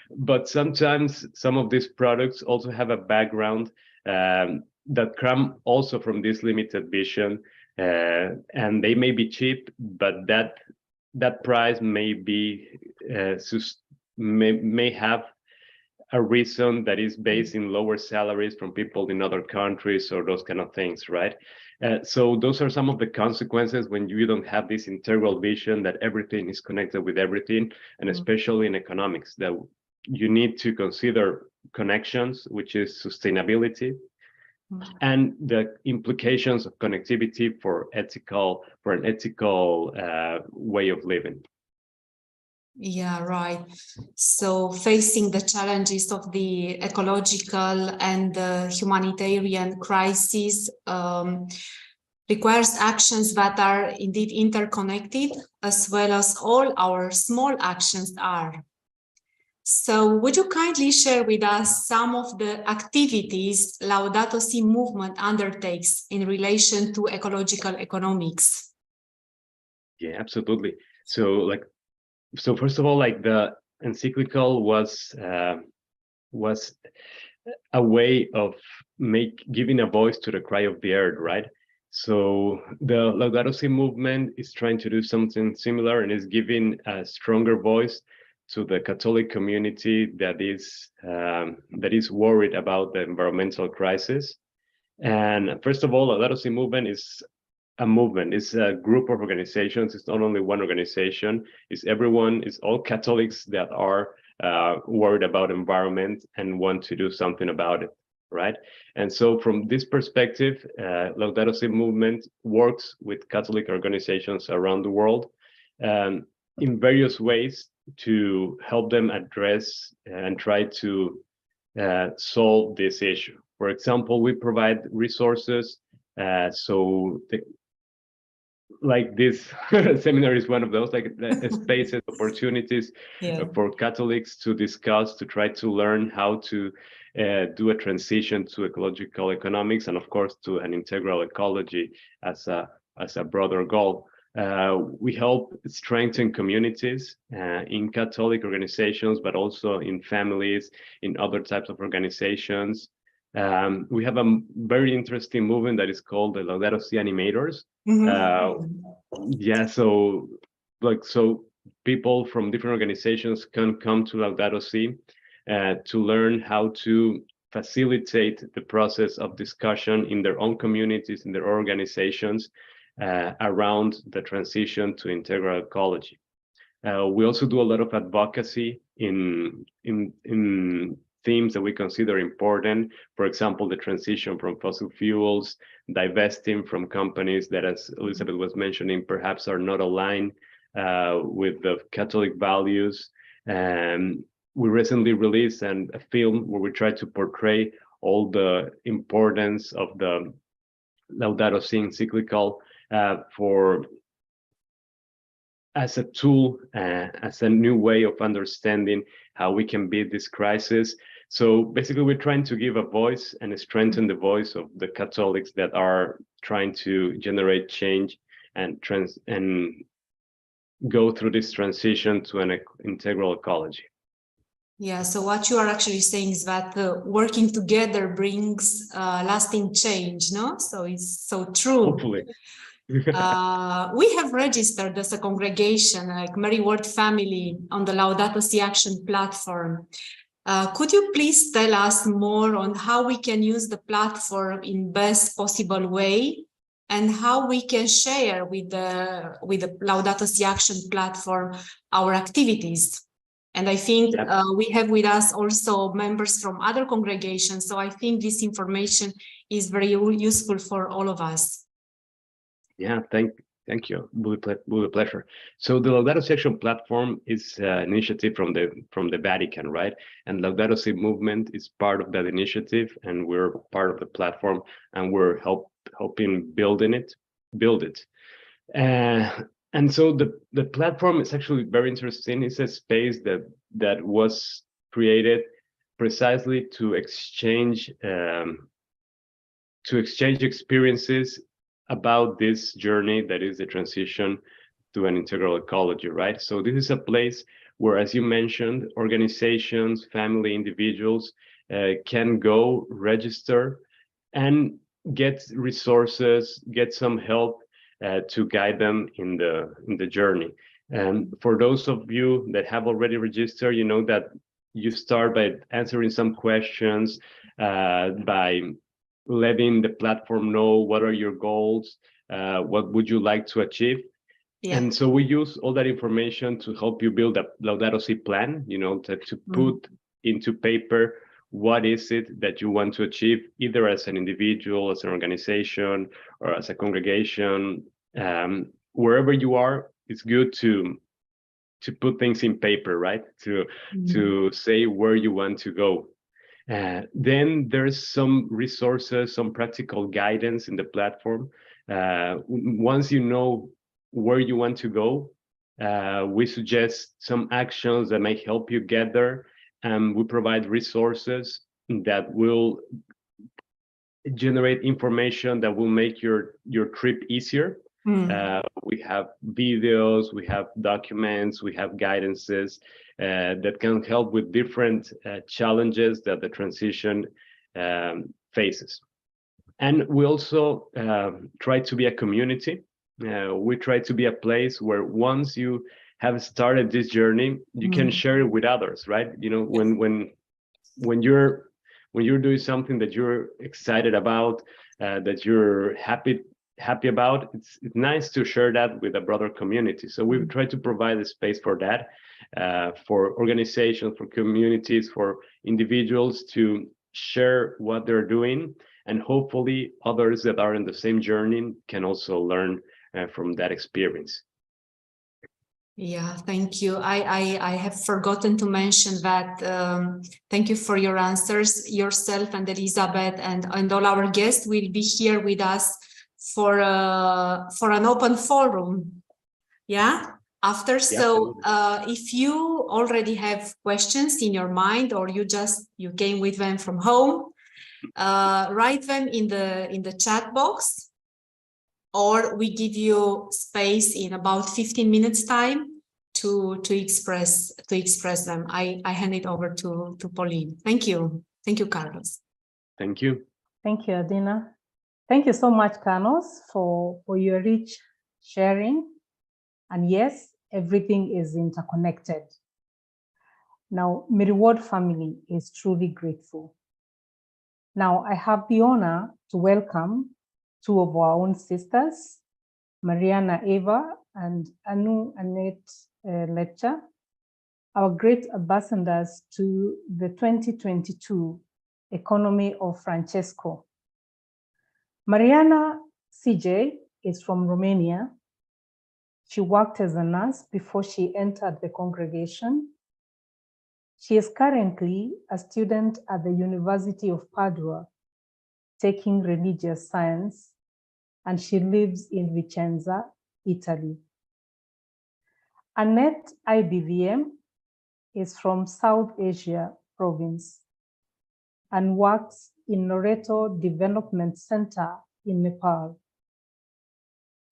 Speaker 13: But sometimes some of these products also have a background that come also from this limited vision, and they may be cheap, but that price may be may have a reason that is based in lower salaries from people in other countries or those kind of things, right? So those are some of the consequences when you don't have this integral vision that everything is connected with everything, and especially in economics, that you need to consider connections, which is sustainability, and the implications of connectivity for an ethical way of living.
Speaker 1: Yeah, right. So facing the challenges of the ecological and the humanitarian crisis requires actions that are indeed interconnected, as well as all our small actions are. So would you kindly share with us some of the activities Laudato Si movement undertakes in relation to ecological economics?
Speaker 13: Yeah, absolutely. So first of all, like the encyclical was a way of giving a voice to the cry of the earth, right? So the Laudato Si movement is trying to do something similar and is giving a stronger voice to the Catholic community that is worried about the environmental crisis. And first of all, Laudato Si movement is a movement. It's a group of organizations. It's not only one organization. It's everyone. It's all Catholics that are worried about environment and want to do something about it, right? And so from this perspective, Laudato Si movement works with Catholic organizations around the world in various ways to help them address and try to solve this issue. For example, we provide resources. Like this seminar is one of those, like spaces, opportunities for Catholics to discuss, to try to learn how to do a transition to ecological economics, and of course to an integral ecology as a broader goal. We help strengthen communities in Catholic organizations, but also in families, in other types of organizations. We have a very interesting movement that is called the Laudato Si Animators. Yeah, so people from different organizations can come to Laudato Si to learn how to facilitate the process of discussion in their own communities, in their organizations, around the transition to integral ecology. We also do a lot of advocacy in themes that we consider important. For example, the transition from fossil fuels, divesting from companies that, as Elizabeth was mentioning, perhaps are not aligned with the Catholic values. And we recently released a film where we try to portray all the importance of the Laudato Si encyclical as a tool, as a new way of understanding how we can beat this crisis. So basically, we're trying to give a voice and strengthen the voice of the Catholics that are trying to generate change and go through this transition to an integral ecology.
Speaker 1: Yeah, so what you are actually saying is that working together brings lasting change, no? So it's so true.
Speaker 13: Hopefully.
Speaker 1: We have registered as a congregation, like Mary Ward family, on the Laudato Si Action platform. Could you please tell us more on how we can use the platform in best possible way, and how we can share with the Laudato Si Action platform our activities? And I think we have with us also members from other congregations, so I think this information is very useful for all of us.
Speaker 13: Yeah, thank you. With a pleasure. So the Laudato Si Action platform is an initiative from the Vatican, right? And Laudato Si movement is part of that initiative, and we're part of the platform, and we're helping build it. And so the platform is actually very interesting. It's a space that was created precisely to exchange experiences about this journey that is the transition to an integral ecology, right? So this is a place where, as you mentioned, organizations, family, individuals can go register and get resources, get some help to guide them in the journey. And for those of you that have already registered, you know that you start by answering some questions, by letting the platform know what are your goals, what would you like to achieve. Yeah. And so we use all that information to help you build a Laudato Si plan, you know, to put into paper what is it that you want to achieve, either as an individual, as an organization, or as a congregation. Wherever you are, it's good to put things in paper, right? To say where you want to go. Then there's some resources, some practical guidance in the platform. Once you know where you want to go, we suggest some actions that may help you get there. And we provide resources that will generate information that will make your trip easier. We have videos, we have documents, we have guidances that can help with different challenges that the transition faces. And we also try to be a community. We try to be a place where once you have started this journey, you can share it with others, right? You know, when you're doing something that you're excited about, that you're happy happy about, it's nice to share that with a broader community. So we try to provide a space for that, for organizations, for communities, for individuals to share what they're doing, and hopefully others that are in the same journey can also learn from that experience.
Speaker 1: Yeah, thank you. I have forgotten to mention that. Thank you for your answers. Yourself and Elizabeth and all our guests will be here with us for an open forum. Yeah, after. So if you already have questions in your mind, or you came with them from home, write them in the chat box, or we give you space in about 15 minutes time to express them. I hand it over to Pauline. Thank you. Thank you, Carlos.
Speaker 13: Thank you.
Speaker 2: Thank you, Adina. Thank you so much, Carlos, for your rich sharing. And yes, everything is interconnected. Now, Meriward family is truly grateful. Now, I have the honor to welcome two of our own sisters, Mariana Eva and Anu Annette Lecter, our great ambassadors to the 2022 Economy of Francesco. Mariana CJ is from Romania. She worked as a nurse before she entered the congregation. She is currently a student at the University of Padua, taking religious science, and she lives in Vicenza, Italy. Annette IBVM is from South Asia province and works in Loreto Development Center in Nepal.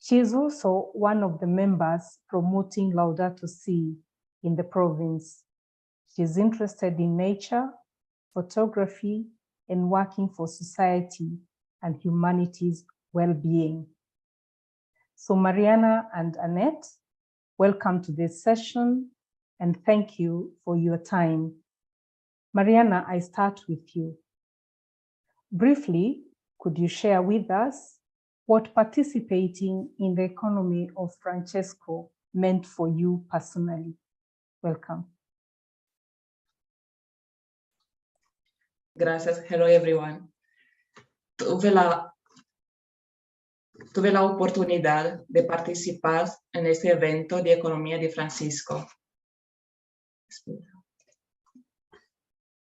Speaker 2: She is also one of the members promoting Laudato Si in the province. She is interested in nature, photography, and working for society and humanity's well-being. So Mariana and Annette, welcome to this session, and thank you for your time. Mariana, I start with you. Briefly, could you share with us what participating in the economy of Francesco meant for you personally? Welcome.
Speaker 14: Gracias. Hello, everyone. Tuve la oportunidad de participar en este evento de economía de Francisco.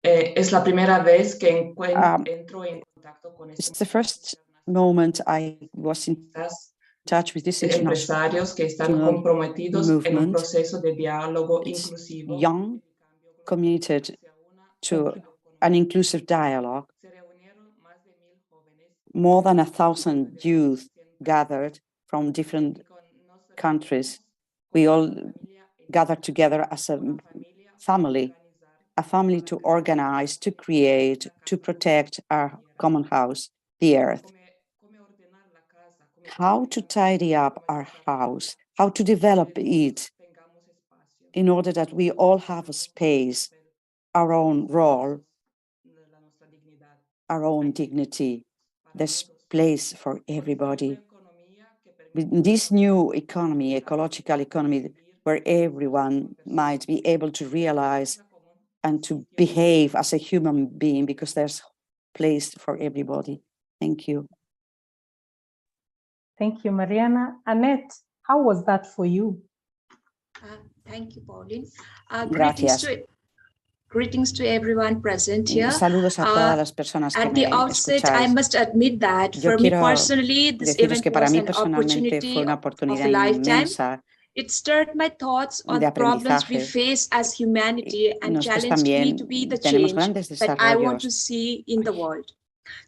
Speaker 14: Es la primera vez que entro en contacto con
Speaker 15: It's the first moment I was in touch with this
Speaker 14: empresarios que están comprometidos en un proceso de diálogo inclusivo.
Speaker 15: Young, committed to an inclusive dialogue. More than 1,000 youth gathered from different countries. We all gathered together as a family to organize, to create, to protect our common house, the earth. How to tidy up our house, how to develop it in order that we all have a space, our own role, our own dignity. There's place for everybody. With this new economy, ecological economy, where everyone might be able to realize and to behave as a human being, because there's place for everybody. Thank you.
Speaker 2: Thank you, Mariana. Annette, how was that for you?
Speaker 16: Thank you, Pauline.
Speaker 15: Gracias.
Speaker 16: Greetings to everyone present here.
Speaker 15: Saludos a todas las personas que
Speaker 16: At the
Speaker 15: me
Speaker 16: outset, I
Speaker 15: escucháis.
Speaker 16: must admit that
Speaker 15: Yo
Speaker 16: for me
Speaker 15: quiero
Speaker 16: personally, this
Speaker 15: deciros
Speaker 16: event
Speaker 15: que para
Speaker 16: was
Speaker 15: mí
Speaker 16: an
Speaker 15: personalmente
Speaker 16: opportunity
Speaker 15: fue una
Speaker 16: of
Speaker 15: oportunidad
Speaker 16: a lifetime.
Speaker 15: inmensa
Speaker 16: It stirred my thoughts on
Speaker 15: de
Speaker 16: the problems we
Speaker 15: aprendizaje.
Speaker 16: face as humanity and
Speaker 15: Nosotros
Speaker 16: challenged me
Speaker 15: también
Speaker 16: to be the
Speaker 15: tenemos
Speaker 16: change
Speaker 15: grandes
Speaker 16: that I want
Speaker 15: desarrollos.
Speaker 16: to see in the world.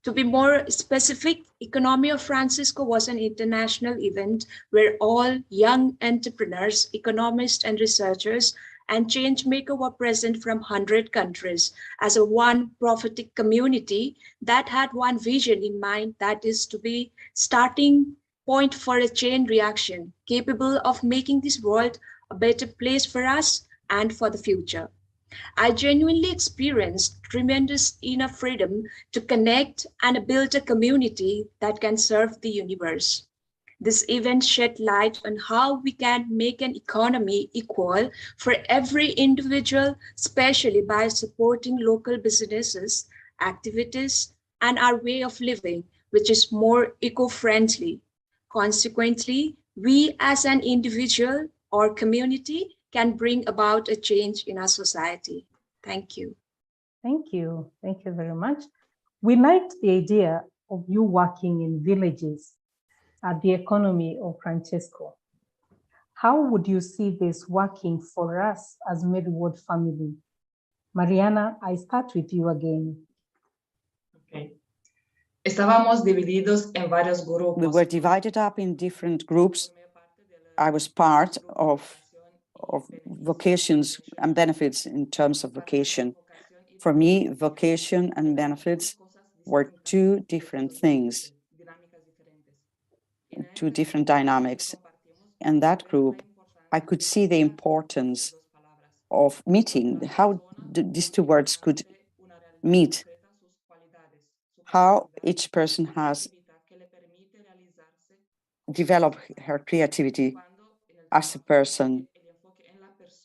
Speaker 16: To be more specific, Economy of Francisco was an international event where all young entrepreneurs, economists, and researchers and change maker were present from 100 countries as a one prophetic community that had one vision in mind, that is to be starting point for a chain reaction capable of making this world a better place for us and for the future. I genuinely experienced tremendous inner freedom to connect and build a community that can serve the universe. This event shed light on how we can make an economy equal for every individual, especially by supporting local businesses, activities, and our way of living, which is more eco-friendly. Consequently, we as an individual or community can bring about a change in our society. Thank you.
Speaker 2: Thank you. Thank you very much. We liked the idea of you working in villages at the economy of Francesco. How would you see this working for us as Medwood family? Mariana, I start with you again.
Speaker 14: Okay. Estábamos divididos en varios grupos.
Speaker 15: We were divided up in different groups. I was part of vocations and benefits in terms of vocation. For me, vocation and benefits were two different things, two different dynamics. In that group, I could see the importance of meeting, how these two words could meet, how each person has developed her creativity as a person.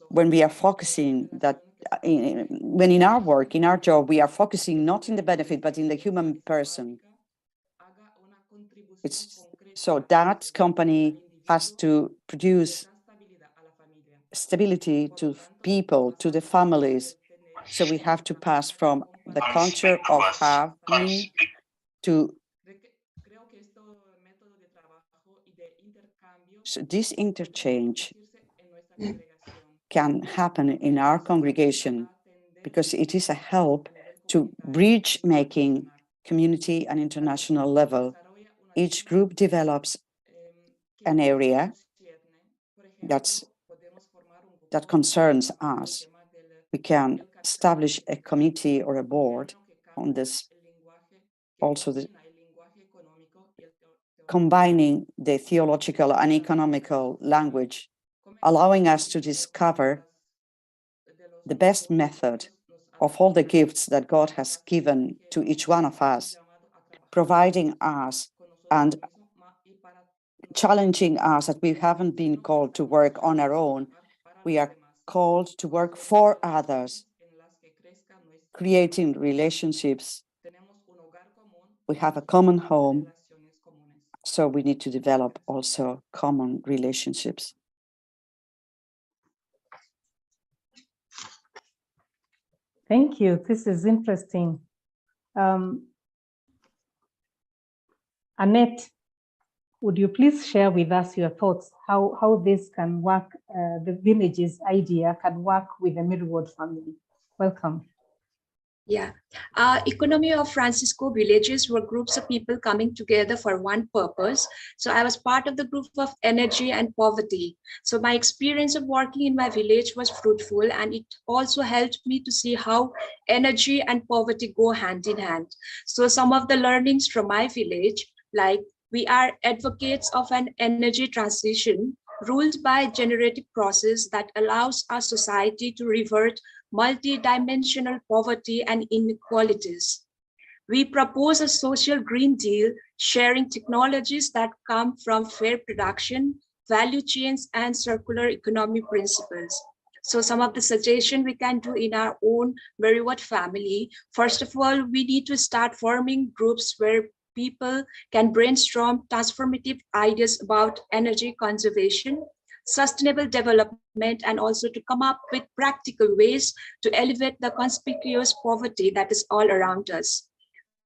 Speaker 15: When we are focusing that, when in our work, in our job, we are focusing not in the benefit, but in the human person. So that company has to produce stability to people, to the families. So we have to pass from the culture of having to. So this interchange can happen in our congregation because it is a help to bridge making community and international level. Each group develops an area that concerns us. We can establish a committee or a board on this, also combining the theological and economical language, allowing us to discover the best method of all the gifts that God has given to each one of us, providing us and challenging us that we haven't been called to work on our own. We are called to work for others, creating relationships. We have a common home, so we need to develop also common relationships.
Speaker 2: Thank you. This is interesting. Annette, would you please share with us your thoughts, how this can work, the village's idea can work with the Millward family? Welcome.
Speaker 16: Yeah, economy of Francisco villages were groups of people coming together for one purpose. So I was part of the group of energy and poverty. So my experience of working in my village was fruitful, and it also helped me to see how energy and poverty go hand in hand. So some of the learnings from my village, like we are advocates of an energy transition ruled by a generative process that allows our society to revert multi-dimensional poverty and inequalities. We propose a social Green Deal, sharing technologies that come from fair production, value chains, and circular economy principles. So some of the suggestions we can do in our own Merriwat family, first of all, we need to start forming groups where people can brainstorm transformative ideas about energy conservation, sustainable development, and also to come up with practical ways to elevate the conspicuous poverty that is all around us.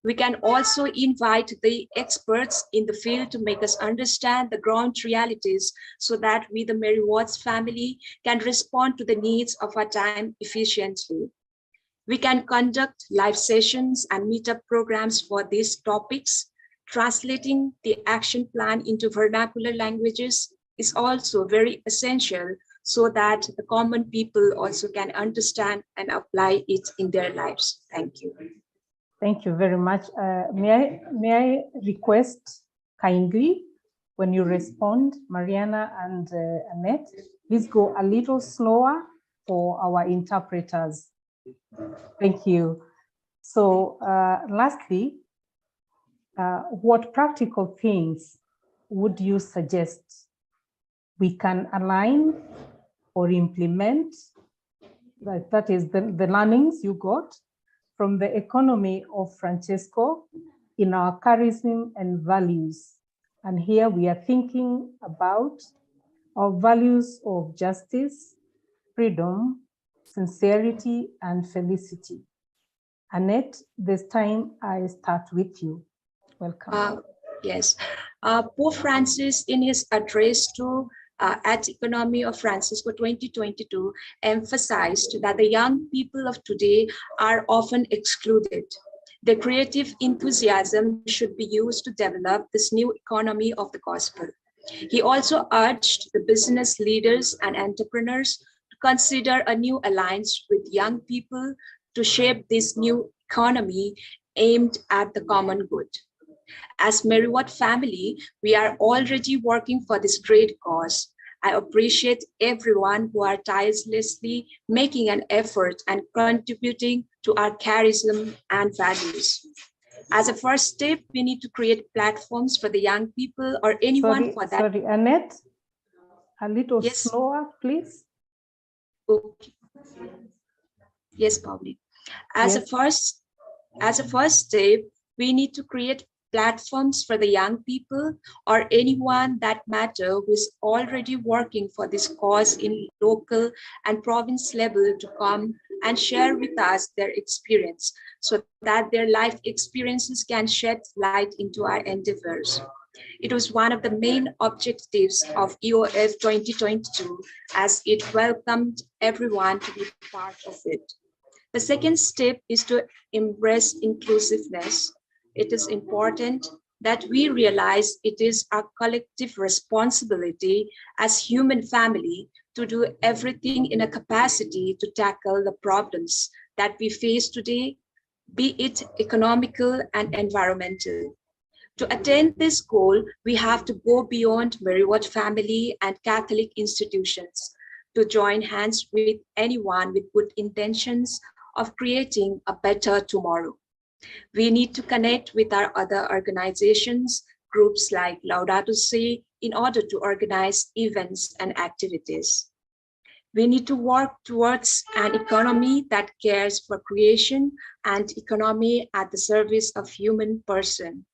Speaker 16: We can also invite the experts in the field to make us understand the ground realities so that we, the Mary Watts family, can respond to the needs of our time efficiently. We can conduct live sessions and meetup programs for these topics. Translating the action plan into vernacular languages is also very essential so that the common people also can understand and apply it in their lives. Thank you.
Speaker 2: Thank you very much. May I request kindly, when you respond, Mariana and Annette, please go a little slower for our interpreters. Thank you. So lastly, what practical things would you suggest we can align or implement, that is the learnings you got from the economy of Francesco in our charism and values? And here we are thinking about our values of justice, freedom, sincerity, and felicity. Annette, this time I start with you. Welcome.
Speaker 16: Yes. Pope Francis, in his address to at Economy of Francisco 2022, emphasized that the young people of today are often excluded. The creative enthusiasm should be used to develop this new economy of the gospel. He also urged the business leaders and entrepreneurs to consider a new alliance with young people to shape this new economy aimed at the common good. As Meriwether family, we are already working for this great cause. I appreciate everyone who are tirelessly making an effort and contributing to our charism and values. As a first step, we need to create platforms for the young people or anyone for that.
Speaker 2: Sorry, Annette, a little slower, please.
Speaker 16: Okay. Yes, Pauli. As a first step, we need to create platforms for the young people or anyone that matter who is already working for this cause in local and province level to come and share with us their experience so that their life experiences can shed light into our endeavors. It was one of the main objectives of EOF 2022 as it welcomed everyone to be part of it. The second step is to embrace inclusiveness. It is important that we realize it is our collective responsibility as human family to do everything in a capacity to tackle the problems that we face today, be it economical and environmental. To attain this goal, we have to go beyond Meriwether family and Catholic institutions to join hands with anyone with good intentions of creating a better tomorrow. We need to connect with our other organizations, groups like Laudato Si, in order to organize events and activities. We need to work towards an economy that cares for creation and economy at the service of human person.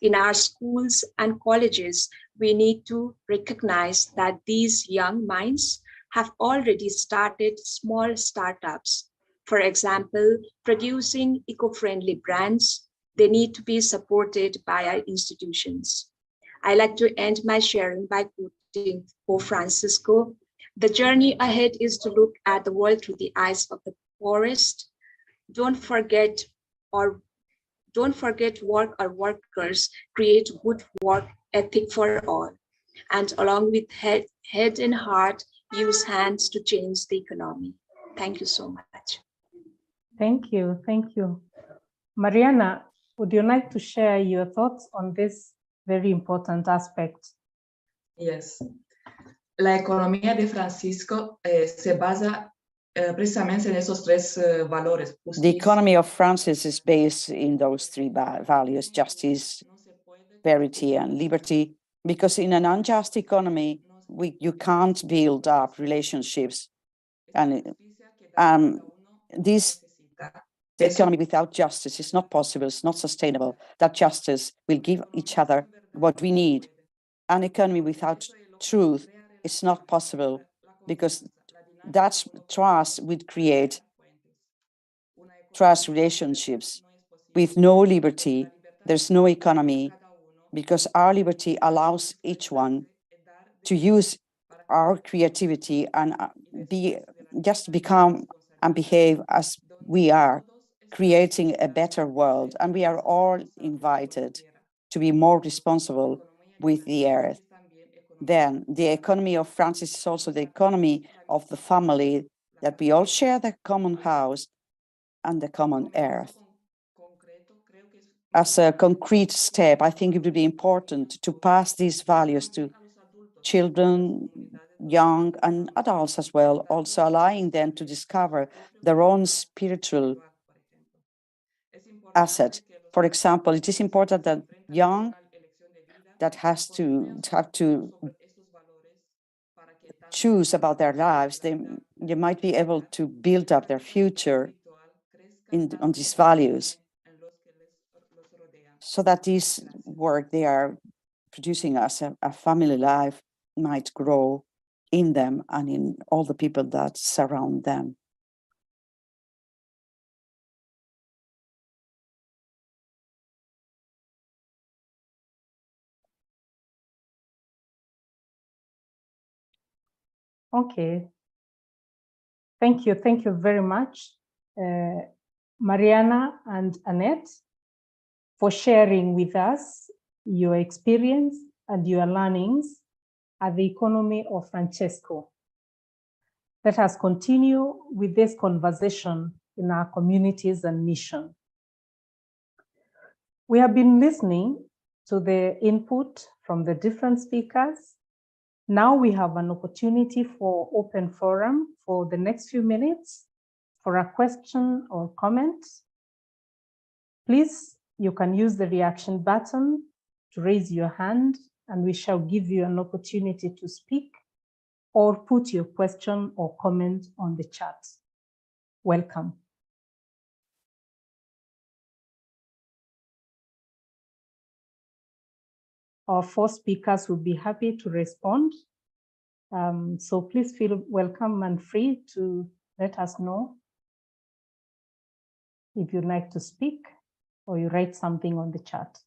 Speaker 16: In our schools and colleges, we need to recognize that these young minds have already started small startups. For example, producing eco-friendly brands. They need to be supported by our institutions. I like to end my sharing by quoting Pope Francisco. The journey ahead is to look at the world through the eyes of the poorest. Don't forget work or workers, create good work ethic for all. And along with head and heart, use hands to change the economy. Thank you so much.
Speaker 2: Thank you. Mariana, would you like to share your thoughts on this very important aspect?
Speaker 14: Yes. La economía de Francisco se basa precisamente en esos tres valores.
Speaker 15: The economy of Francis is based in those three values: justice, verity, and liberty. Because in an unjust economy, you can't build up relationships, and this economy without justice is not possible. It's not sustainable. That justice will give each other what we need. An economy without truth is not possible, because that trust would create trust relationships. With no liberty, there's no economy, because our liberty allows each one to use our creativity and become and behave as we are, creating a better world. And we are all invited to be more responsible with the earth. Then the economy of Francis is also the economy of the family, that we all share the common house and the common earth. As a concrete step, I think it would be important to pass these values to children, young and adults as well, also allowing them to discover their own spiritual asset. For example, it is important that that have to choose about their lives, they might be able to build up their future on these values, so that this work they are producing as a family life might grow in them and in all the people that surround them.
Speaker 2: Okay. Thank you. Thank you very much, Mariana and Annette, for sharing with us your experience and your learnings at the economy of Francesco. Let us continue with this conversation in our communities and mission. We have been listening to the input from the different speakers. Now we have an opportunity for open forum for the next few minutes for a question or comment. Please, you can use the reaction button to raise your hand and we shall give you an opportunity to speak or put your question or comment on the chat. Welcome. Our four speakers will be happy to respond. So please feel welcome and free to let us know if you'd like to speak or you write something on the chat.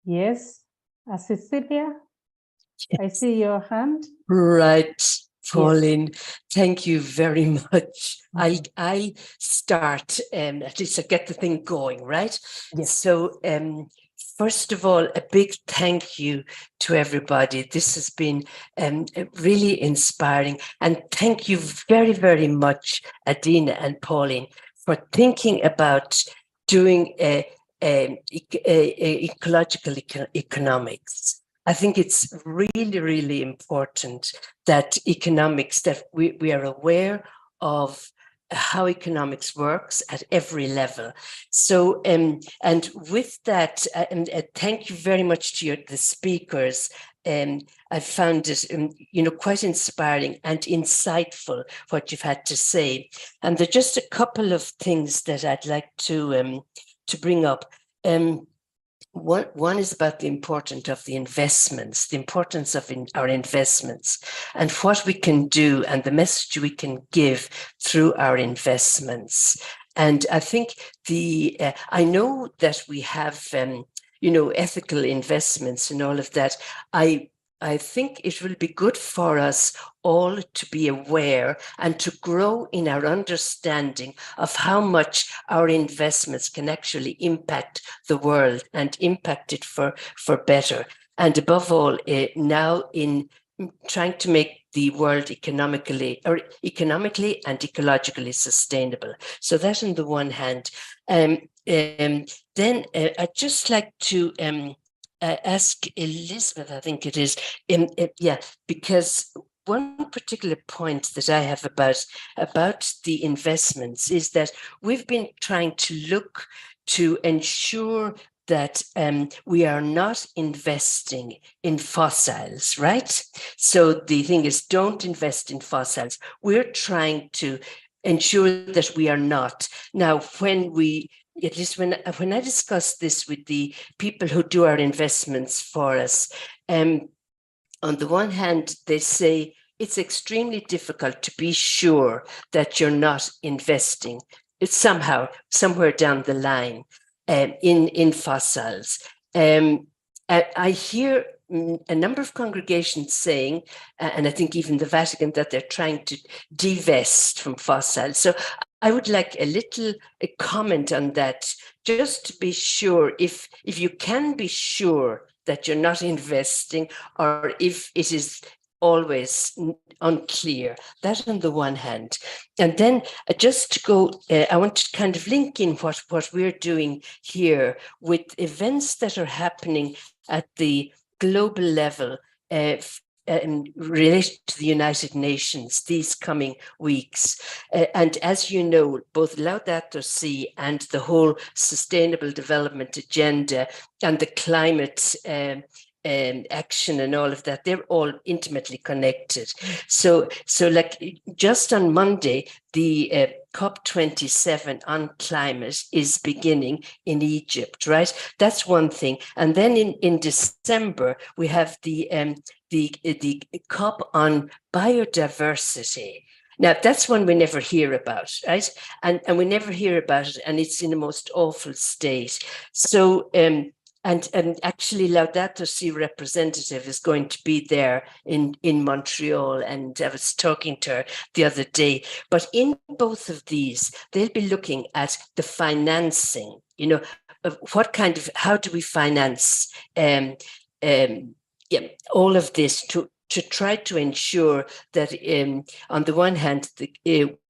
Speaker 2: Yes, Cecilia, I see your hand.
Speaker 17: Right, Pauline, thank you very much. I'll start, at least I get the thing going, right? Yes. So first of all, a big thank you to everybody. This has been really inspiring. And thank you very, very much, Adina and Pauline, for thinking about doing ecological economics. I think it's really, really important that economics, that we are aware of how economics works at every level. So, and with that, thank you very much to the speakers. I found it, quite inspiring and insightful what you've had to say. And there are just a couple of things that I'd like to bring up. One is about the importance of the investments, the importance of our investments and what we can do and the message we can give through our investments. And I think I know that we have, ethical investments and all of that. I think it will be good for us all to be aware and to grow in our understanding of how much our investments can actually impact the world and impact it for better. And above all, now in trying to make the world economically and ecologically sustainable. So that on the one hand. Then I'd just like to ask Elizabeth, I think it is, because one particular point that I have about the investments is that we've been trying to look to ensure that we are not investing in fossils, right? So the thing is, don't invest in fossils. We're trying to ensure that we are not. Now, at least when I discuss this with the people who do our investments for us, on the one hand, they say it's extremely difficult to be sure that you're not investing. It's somewhere down the line in fossils. I hear a number of congregations saying, and I think even the Vatican, that they're trying to divest from fossils. So I would like a comment on that, just to be sure if you can be sure that you're not investing, or if it is always unclear. That on the one hand. And then just to go, I want to kind of link in what we're doing here with events that are happening at the global level in relation to the United Nations these coming weeks. And as you know, both Laudato Si and the whole Sustainable Development Agenda and the climate action and all of that, they're all intimately connected. So like just on Monday, the COP27 on climate is beginning in Egypt, right? That's one thing. And then in December, we have the COP on biodiversity. Now, that's one we never hear about, right? And we never hear about it, and it's in the most awful state. So, and actually Laudato Si representative is going to be there in Montreal, and I was talking to her the other day. But in both of these, they'll be looking at the financing, you know, of what kind of, how do we finance all of this to try to ensure that on the one hand,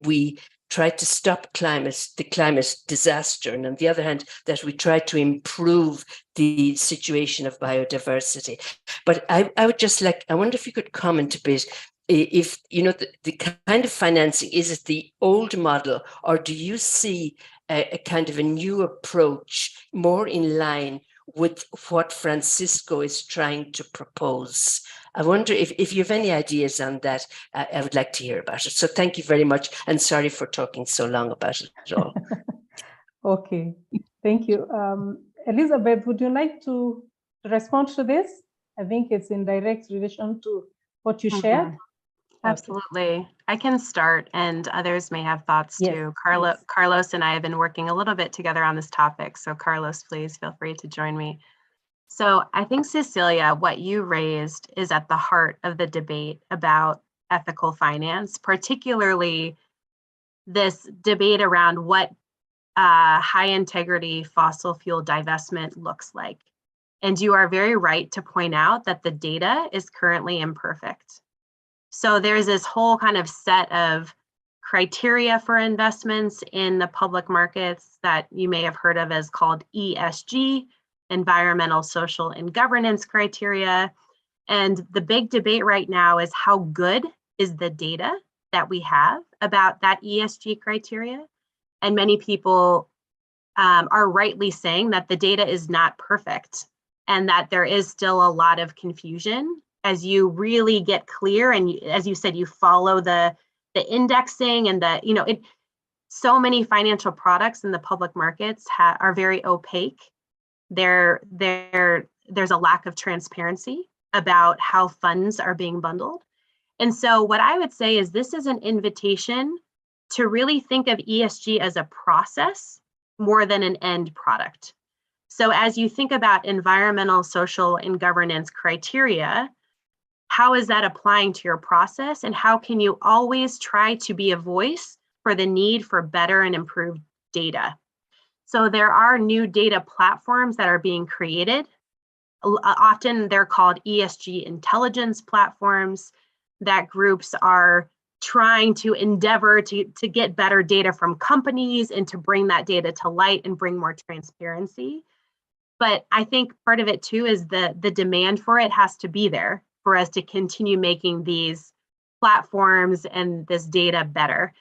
Speaker 17: we try to stop the climate disaster, and on the other hand, that we try to improve the situation of biodiversity. But I would just like, I wonder if you could comment a bit, if, you know, the kind of financing, is it the old model, or do you see a kind of a new approach more in line with what Francisco is trying to propose? I wonder if you have any ideas on that. I would like to hear about it. So thank you very much, and sorry for talking so long about it at all.
Speaker 2: Okay, thank you. Elizabeth, would you like to respond to this? I think it's in direct relation to what you shared.
Speaker 4: Absolutely. I can start, and others may have thoughts too. Carlos and I have been working a little bit together on this topic. So Carlos, please feel free to join me. So I think, Cecilia, what you raised is at the heart of the debate about ethical finance, particularly this debate around what high integrity fossil fuel divestment looks like. And you are very right to point out that the data is currently imperfect. So there's this whole kind of set of criteria for investments in the public markets that you may have heard of as called ESG, environmental, social, and governance criteria. And the big debate right now is how good is the data that we have about that ESG criteria. And many people are rightly saying that the data is not perfect and that there is still a lot of confusion as you really get clear. And as you said, you follow the indexing and the, you know, so many financial products in the public markets are very opaque. There's a lack of transparency about how funds are being bundled. And so what I would say is this is an invitation to really think of ESG as a process more than an end product. So as you think about environmental, social, and governance criteria, how is that applying to your process? And how can you always try to be a voice for the need for better and improved data? So there are new data platforms that are being created. Often they're called ESG intelligence platforms, that groups are trying to endeavor to get better data from companies and to bring that data to light and bring more transparency. But I think part of it too is the demand for it has to be there for us to continue making these platforms and this data better.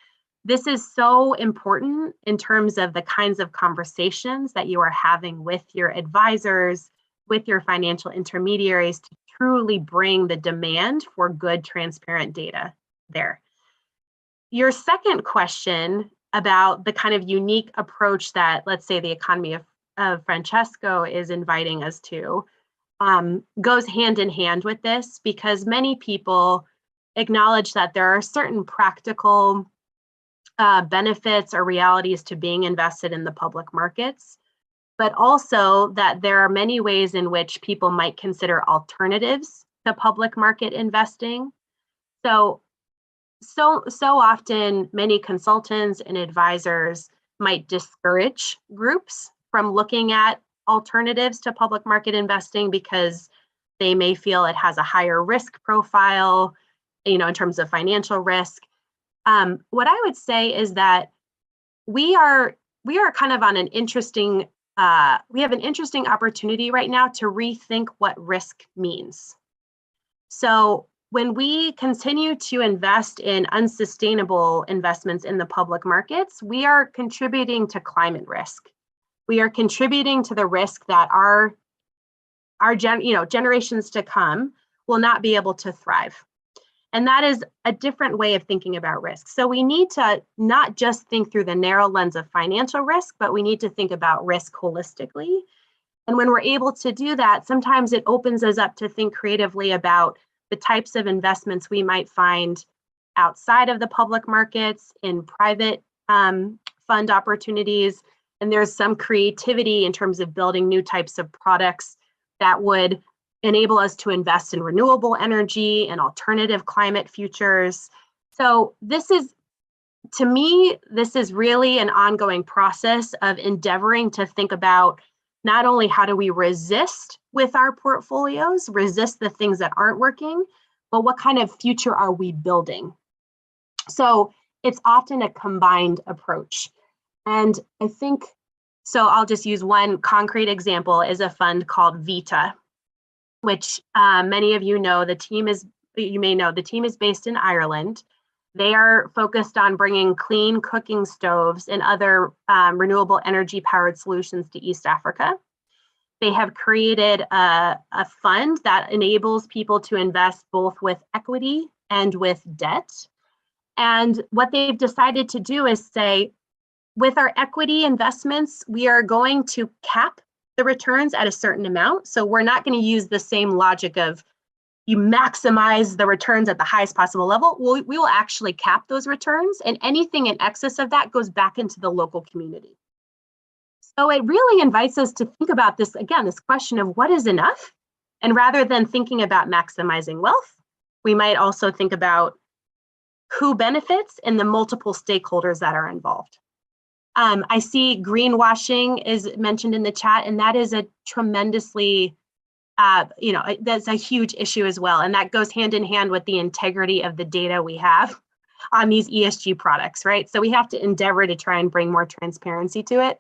Speaker 4: This is so important in terms of the kinds of conversations that you are having with your advisors, with your financial intermediaries, to truly bring the demand for good, transparent data there. Your second question about the kind of unique approach that, let's say, the economy of Francesco is inviting us to goes hand in hand with this, because many people acknowledge that there are certain practical benefits or realities to being invested in the public markets, but also that there are many ways in which people might consider alternatives to public market investing. So often many consultants and advisors might discourage groups from looking at alternatives to public market investing because They may feel it has a higher risk profile, in terms of financial risk. What I would say is that we are kind of on an interesting, we have an interesting opportunity right now to rethink what risk means. So when we continue to invest in unsustainable investments in the public markets, we are contributing to climate risk. We are contributing to the risk that our generations to come will not be able to thrive. And that is a different way of thinking about risk. So we need to not just think through the narrow lens of financial risk, but we need to think about risk holistically. And when we're able to do that, sometimes it opens us up to think creatively about the types of investments we might find outside of the public markets, in private fund opportunities. And there's some creativity in terms of building new types of products that would enable us to invest in renewable energy and alternative climate futures. So this is, to me, this is really an ongoing process of endeavoring to think about not only how do we resist with our portfolios, resist the things that aren't working, but what kind of future are we building? So it's often a combined approach. And I think, so I'll just use one concrete example, is a fund called Vita, which many of you know. You may know the team is based in Ireland. They are focused on bringing clean cooking stoves and other renewable energy powered solutions to East Africa. They have created a fund that enables people to invest both with equity and with debt. And what they've decided to do is say, with our equity investments, we are going to cap the returns at a certain amount. So we're not going to use the same logic of you maximize the returns at the highest possible level. We will actually cap those returns, and anything in excess of that goes back into the local community. So it really invites us to think about this, again, this question of what is enough? And rather than thinking about maximizing wealth, we might also think about who benefits and the multiple stakeholders that are involved. I see greenwashing is mentioned in the chat, and that is a tremendously, that's a huge issue as well. And that goes hand in hand with the integrity of the data we have on these ESG products, right? So we have to endeavor to try and bring more transparency to it.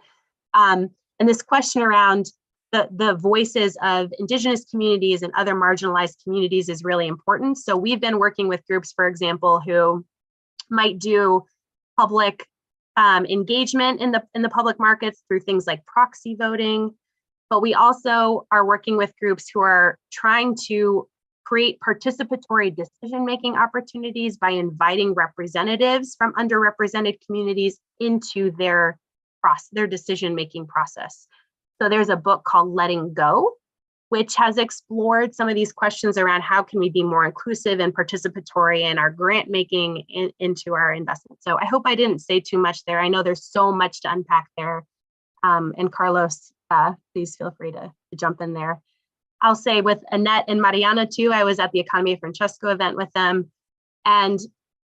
Speaker 4: And this question around the voices of Indigenous communities and other marginalized communities is really important. So we've been working with groups, for example, who might do public engagement in the public markets through things like proxy voting. But we also are working with groups who are trying to create participatory decision-making opportunities by inviting representatives from underrepresented communities into their decision-making process. So there's a book called Letting Go, which has explored some of these questions around how can we be more inclusive and participatory in our grant making into our investment. So I hope I didn't say too much there. I know there's so much to unpack there. And Carlos, please feel free to jump in there. I'll say with Annette and Mariana too, I was at the Economy of Francesco event with them. And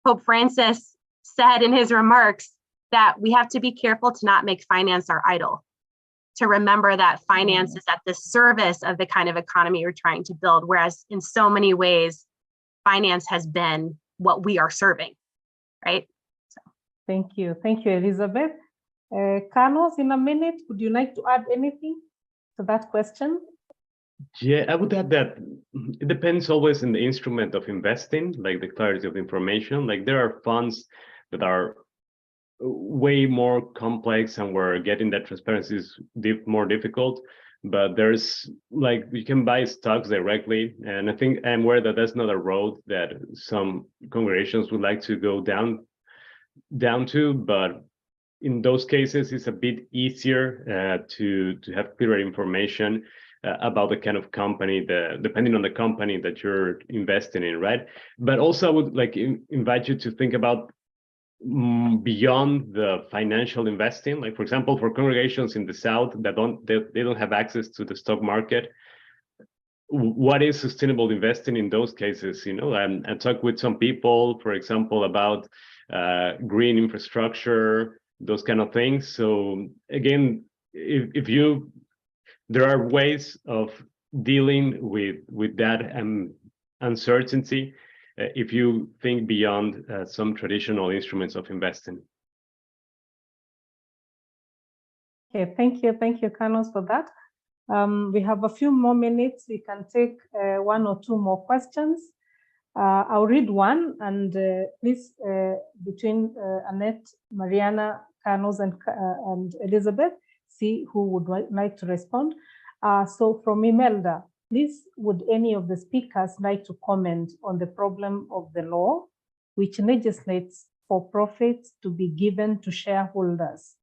Speaker 4: Pope Francis said in his remarks that we have to be careful to not make finance our idol, to remember that finance is at the service of the kind of economy you're trying to build, whereas in so many ways, finance has been what we are serving, right? So.
Speaker 2: Thank you, Elizabeth. Carlos, in a minute, would you like to add anything to that question?
Speaker 13: Yeah, I would add that it depends always on the instrument of investing, like the clarity of the information. Like there are funds that are way more complex and where getting that transparency is more difficult, but there's like you can buy stocks directly, and I think I'm aware that that's not a road that some congregations would like to go down to, but in those cases it's a bit easier to have clearer information about the kind of company, depending on the company that you're investing in, right? But also I would like invite you to think about beyond the financial investing, like for example, for congregations in the South that they don't have access to the stock market, what is sustainable investing in those cases? You know, and talk with some people, for example, about green infrastructure, those kind of things. So again, if there are ways of dealing with that uncertainty if you think beyond some traditional instruments of investing.
Speaker 2: Okay, thank you, Carlos, for that. We have a few more minutes. We can take one or two more questions. I'll read one, and please, between Annette, Mariana, Carlos, and Elizabeth, see who would like to respond. So from Imelda, please, would any of the speakers like to comment on the problem of the law which legislates for profits to be given to shareholders?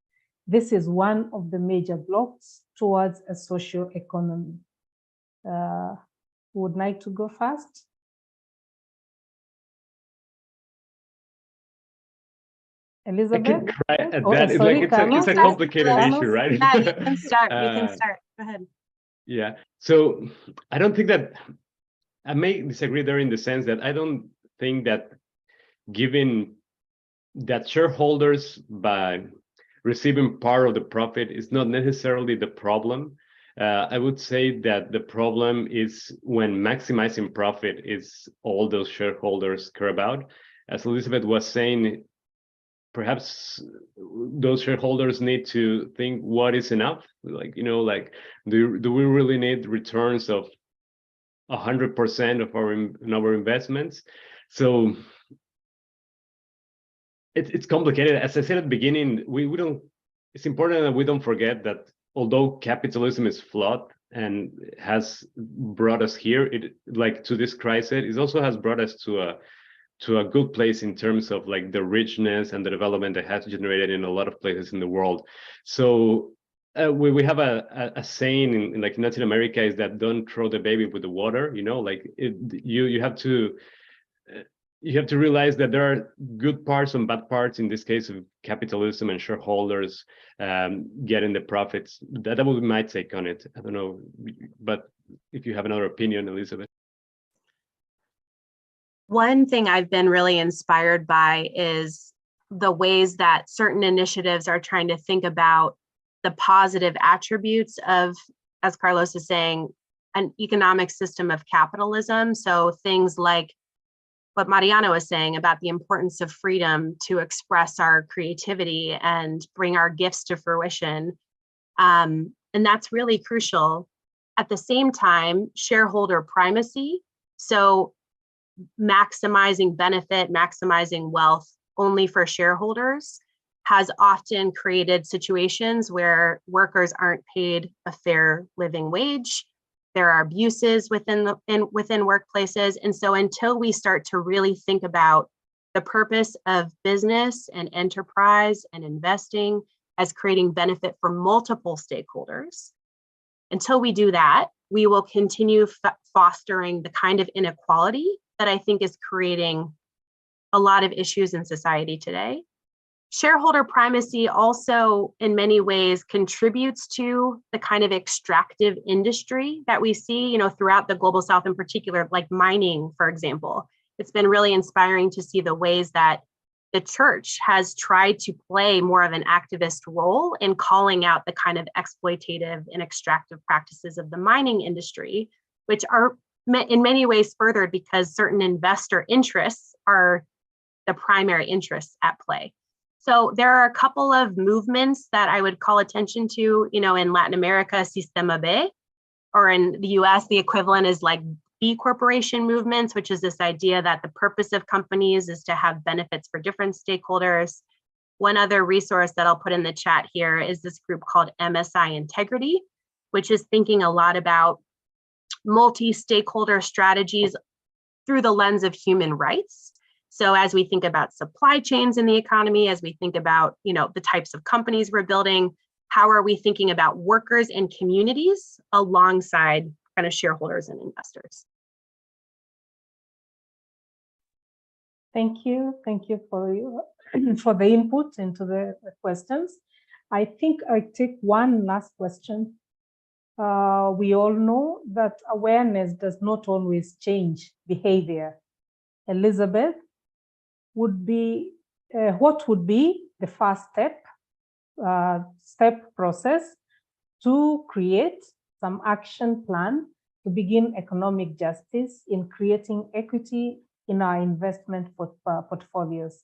Speaker 2: This is one of the major blocks towards a social economy. Who would like to go first? Elizabeth?
Speaker 13: I can try at
Speaker 2: Oh,
Speaker 13: that.
Speaker 2: sorry,
Speaker 13: It's a complicated issue, right?
Speaker 4: Yeah, you can start. You can start. Go ahead.
Speaker 13: Yeah. So I don't think that I may disagree there in the sense that I don't think that giving that shareholders by receiving part of the profit is not necessarily the problem. I would say that the problem is when maximizing profit is all those shareholders care about. As Elizabeth was saying, perhaps those shareholders need to think what is enough. Like, you know, like do we really need returns of 100% of our investments? So it's complicated. As I said at the beginning, we don't. It's important that we don't forget that although capitalism is flawed and has brought us here, it like to this crisis, it also has brought us to a good place in terms of like the richness and the development that has generated in a lot of places in the world. So we have a saying in like Latin America is that don't throw the baby with the water. You know, like you have to realize that there are good parts and bad parts in this case of capitalism and shareholders getting the profits. That would be my take on it. I don't know, but if you have another opinion, Elizabeth.
Speaker 4: One thing I've been really inspired by is the ways that certain initiatives are trying to think about the positive attributes of, as Carlos is saying, an economic system of capitalism. So things like what Mariana was saying about the importance of freedom to express our creativity and bring our gifts to fruition. And that's really crucial. At the same time, shareholder primacy. So maximizing benefit, maximizing wealth only for shareholders has often created situations where workers aren't paid a fair living wage. There are abuses within workplaces. And so until we start to really think about the purpose of business and enterprise and investing as creating benefit for multiple stakeholders, until we do that, we will continue fostering the kind of inequality that I think is creating a lot of issues in society today. Shareholder primacy also in many ways contributes to the kind of extractive industry that we see, you know, throughout the global South in particular, like mining, for example. It's been really inspiring to see the ways that the church has tried to play more of an activist role in calling out the kind of exploitative and extractive practices of the mining industry, which are in many ways furthered because certain investor interests are the primary interests at play. So there are a couple of movements that I would call attention to, you know, in Latin America, Sistema B, or in the US, the equivalent is like B corporation movements, which is this idea that the purpose of companies is to have benefits for different stakeholders. One other resource that I'll put in the chat here is this group called MSI Integrity, which is thinking a lot about multi-stakeholder strategies through the lens of human rights. So as we think about supply chains in the economy, as we think about, you know, the types of companies we're building, how are we thinking about workers and communities alongside kind of shareholders and investors?
Speaker 2: Thank you for the input into the questions. I think I take one last question. We all know that awareness does not always change behavior. Elizabeth, what would be the first step process to create some action plan to begin economic justice in creating equity in our investment portfolios?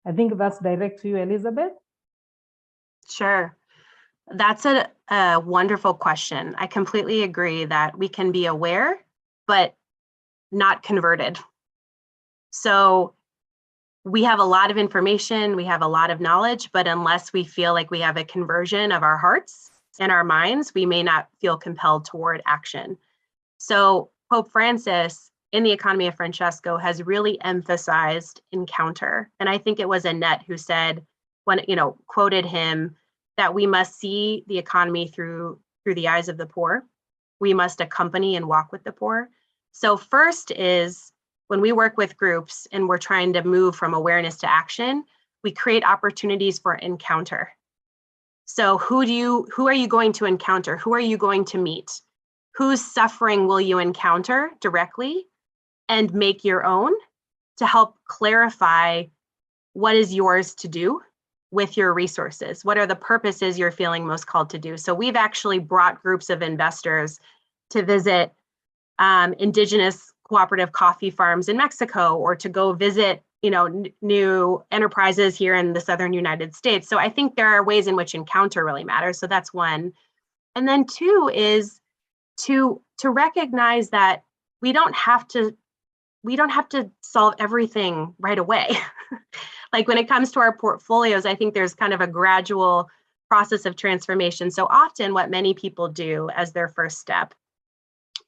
Speaker 2: I think that's direct to you, Elizabeth.
Speaker 4: Sure. That's a wonderful question. I completely agree that we can be aware, but not converted. So we have a lot of information, we have a lot of knowledge, but unless we feel like we have a conversion of our hearts and our minds, we may not feel compelled toward action. So Pope Francis in the Economy of Francesco has really emphasized encounter. And I think it was Annette who said, when, quoted him, that we must see the economy through the eyes of the poor. We must accompany and walk with the poor. So first is, when we work with groups and we're trying to move from awareness to action, we create opportunities for encounter. So who are you going to encounter? Who are you going to meet? Whose suffering will you encounter directly and make your own to help clarify what is yours to do with your resources? What are the purposes you're feeling most called to do? So we've actually brought groups of investors to visit indigenous cooperative coffee farms in Mexico, or to go visit, new enterprises here in the Southern United States. So I think there are ways in which encounter really matters. So that's one. And then two is to recognize that we don't have to solve everything right away. Like when it comes to our portfolios, I think there's kind of a gradual process of transformation. So often what many people do as their first step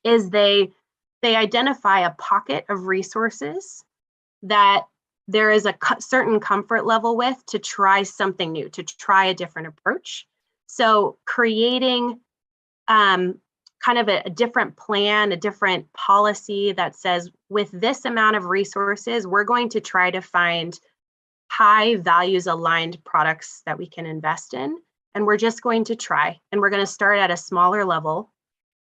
Speaker 4: is they identify a pocket of resources that there is a certain comfort level with, to try something new, to try a different approach. So creating kind of a different plan, a different policy that says, with this amount of resources, we're going to try to find high values aligned products that we can invest in. And we're just going to try, and we're going to start at a smaller level.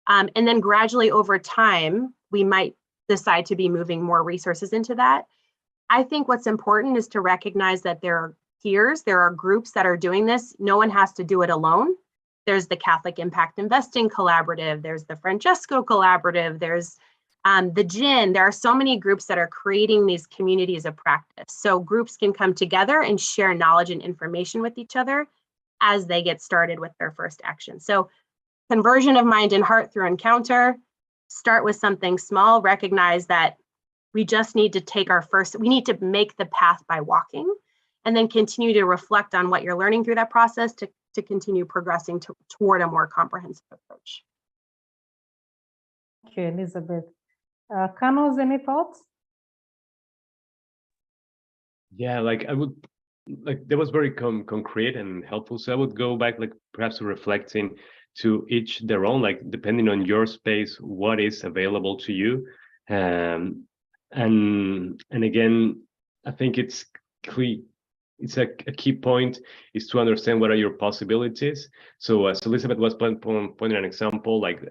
Speaker 4: And then gradually over time, we might decide to be moving more resources into that. I think what's important is to recognize that there are peers, there are groups that are doing this. No one has to do it alone. There's the Catholic Impact Investing Collaborative, there's the Francesco Collaborative, there's the GIN. There are so many groups that are creating these communities of practice. So groups can come together and share knowledge and information with each other as they get started with their first action. So conversion of mind and heart through encounter, start with something small, recognize that we just need to we need to make the path by walking, and then continue to reflect on what you're learning through that process to continue progressing toward a more comprehensive approach.
Speaker 2: Thank you, Elizabeth. Carlos, any thoughts?
Speaker 13: Yeah, that was very concrete and helpful. So I would go back, perhaps reflecting to each their own, depending on your space, what is available to you. And again, I think it's a key point is to understand what are your possibilities. So as Elizabeth was pointing an example, like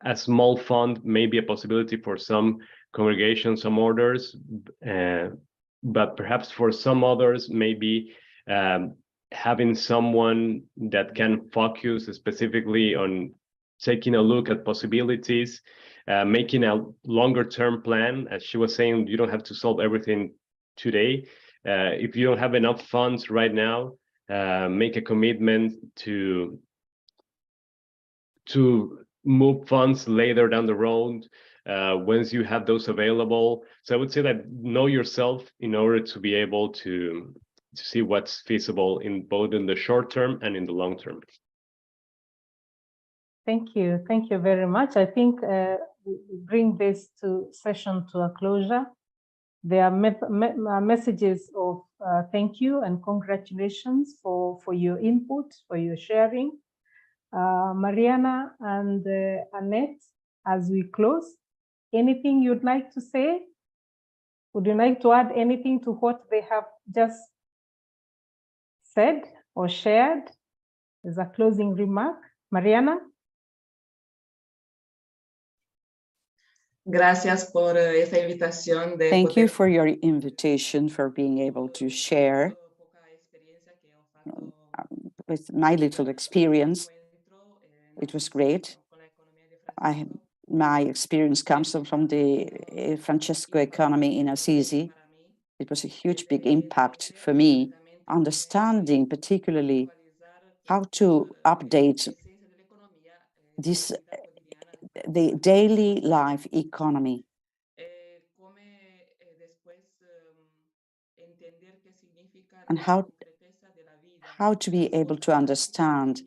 Speaker 13: a small fund may be a possibility for some congregations, some orders, but perhaps for some others, maybe having someone that can focus specifically on taking a look at possibilities, making a longer term plan. As she was saying, you don't have to solve everything today. If you don't have enough funds right now, make a commitment to move funds later down the road once you have those available. So I would say that know yourself in order to be able to see what's feasible in both in the short term and in the long term.
Speaker 2: Thank you. Thank you very much. I think we bring this session to a closure. There are messages of thank you and congratulations for your input, for your sharing. Mariana and Annette, as we close, anything you'd like to say? Would you like to add anything to what they have just said or shared as a closing remark? Mariana?
Speaker 14: Gracias por esta invitación.
Speaker 15: Thank you for your invitation, for being able to share with my little experience. It was great. my experience comes from the Francesco economy in Assisi. It was a huge, big impact for me, understanding particularly how to update this, the daily life economy, and how to be able to understand,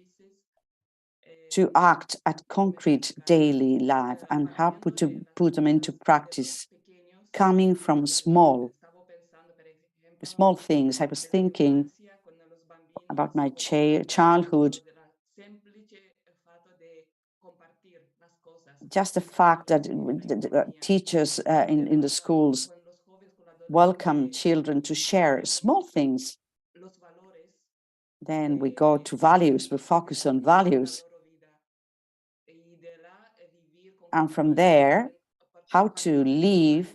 Speaker 15: to act at concrete daily life, and how to put them into practice, coming from small things. I was thinking about my childhood. Just the fact that teachers in the schools welcome children to share small things. Then we go to values, we focus on values. And from there, how to live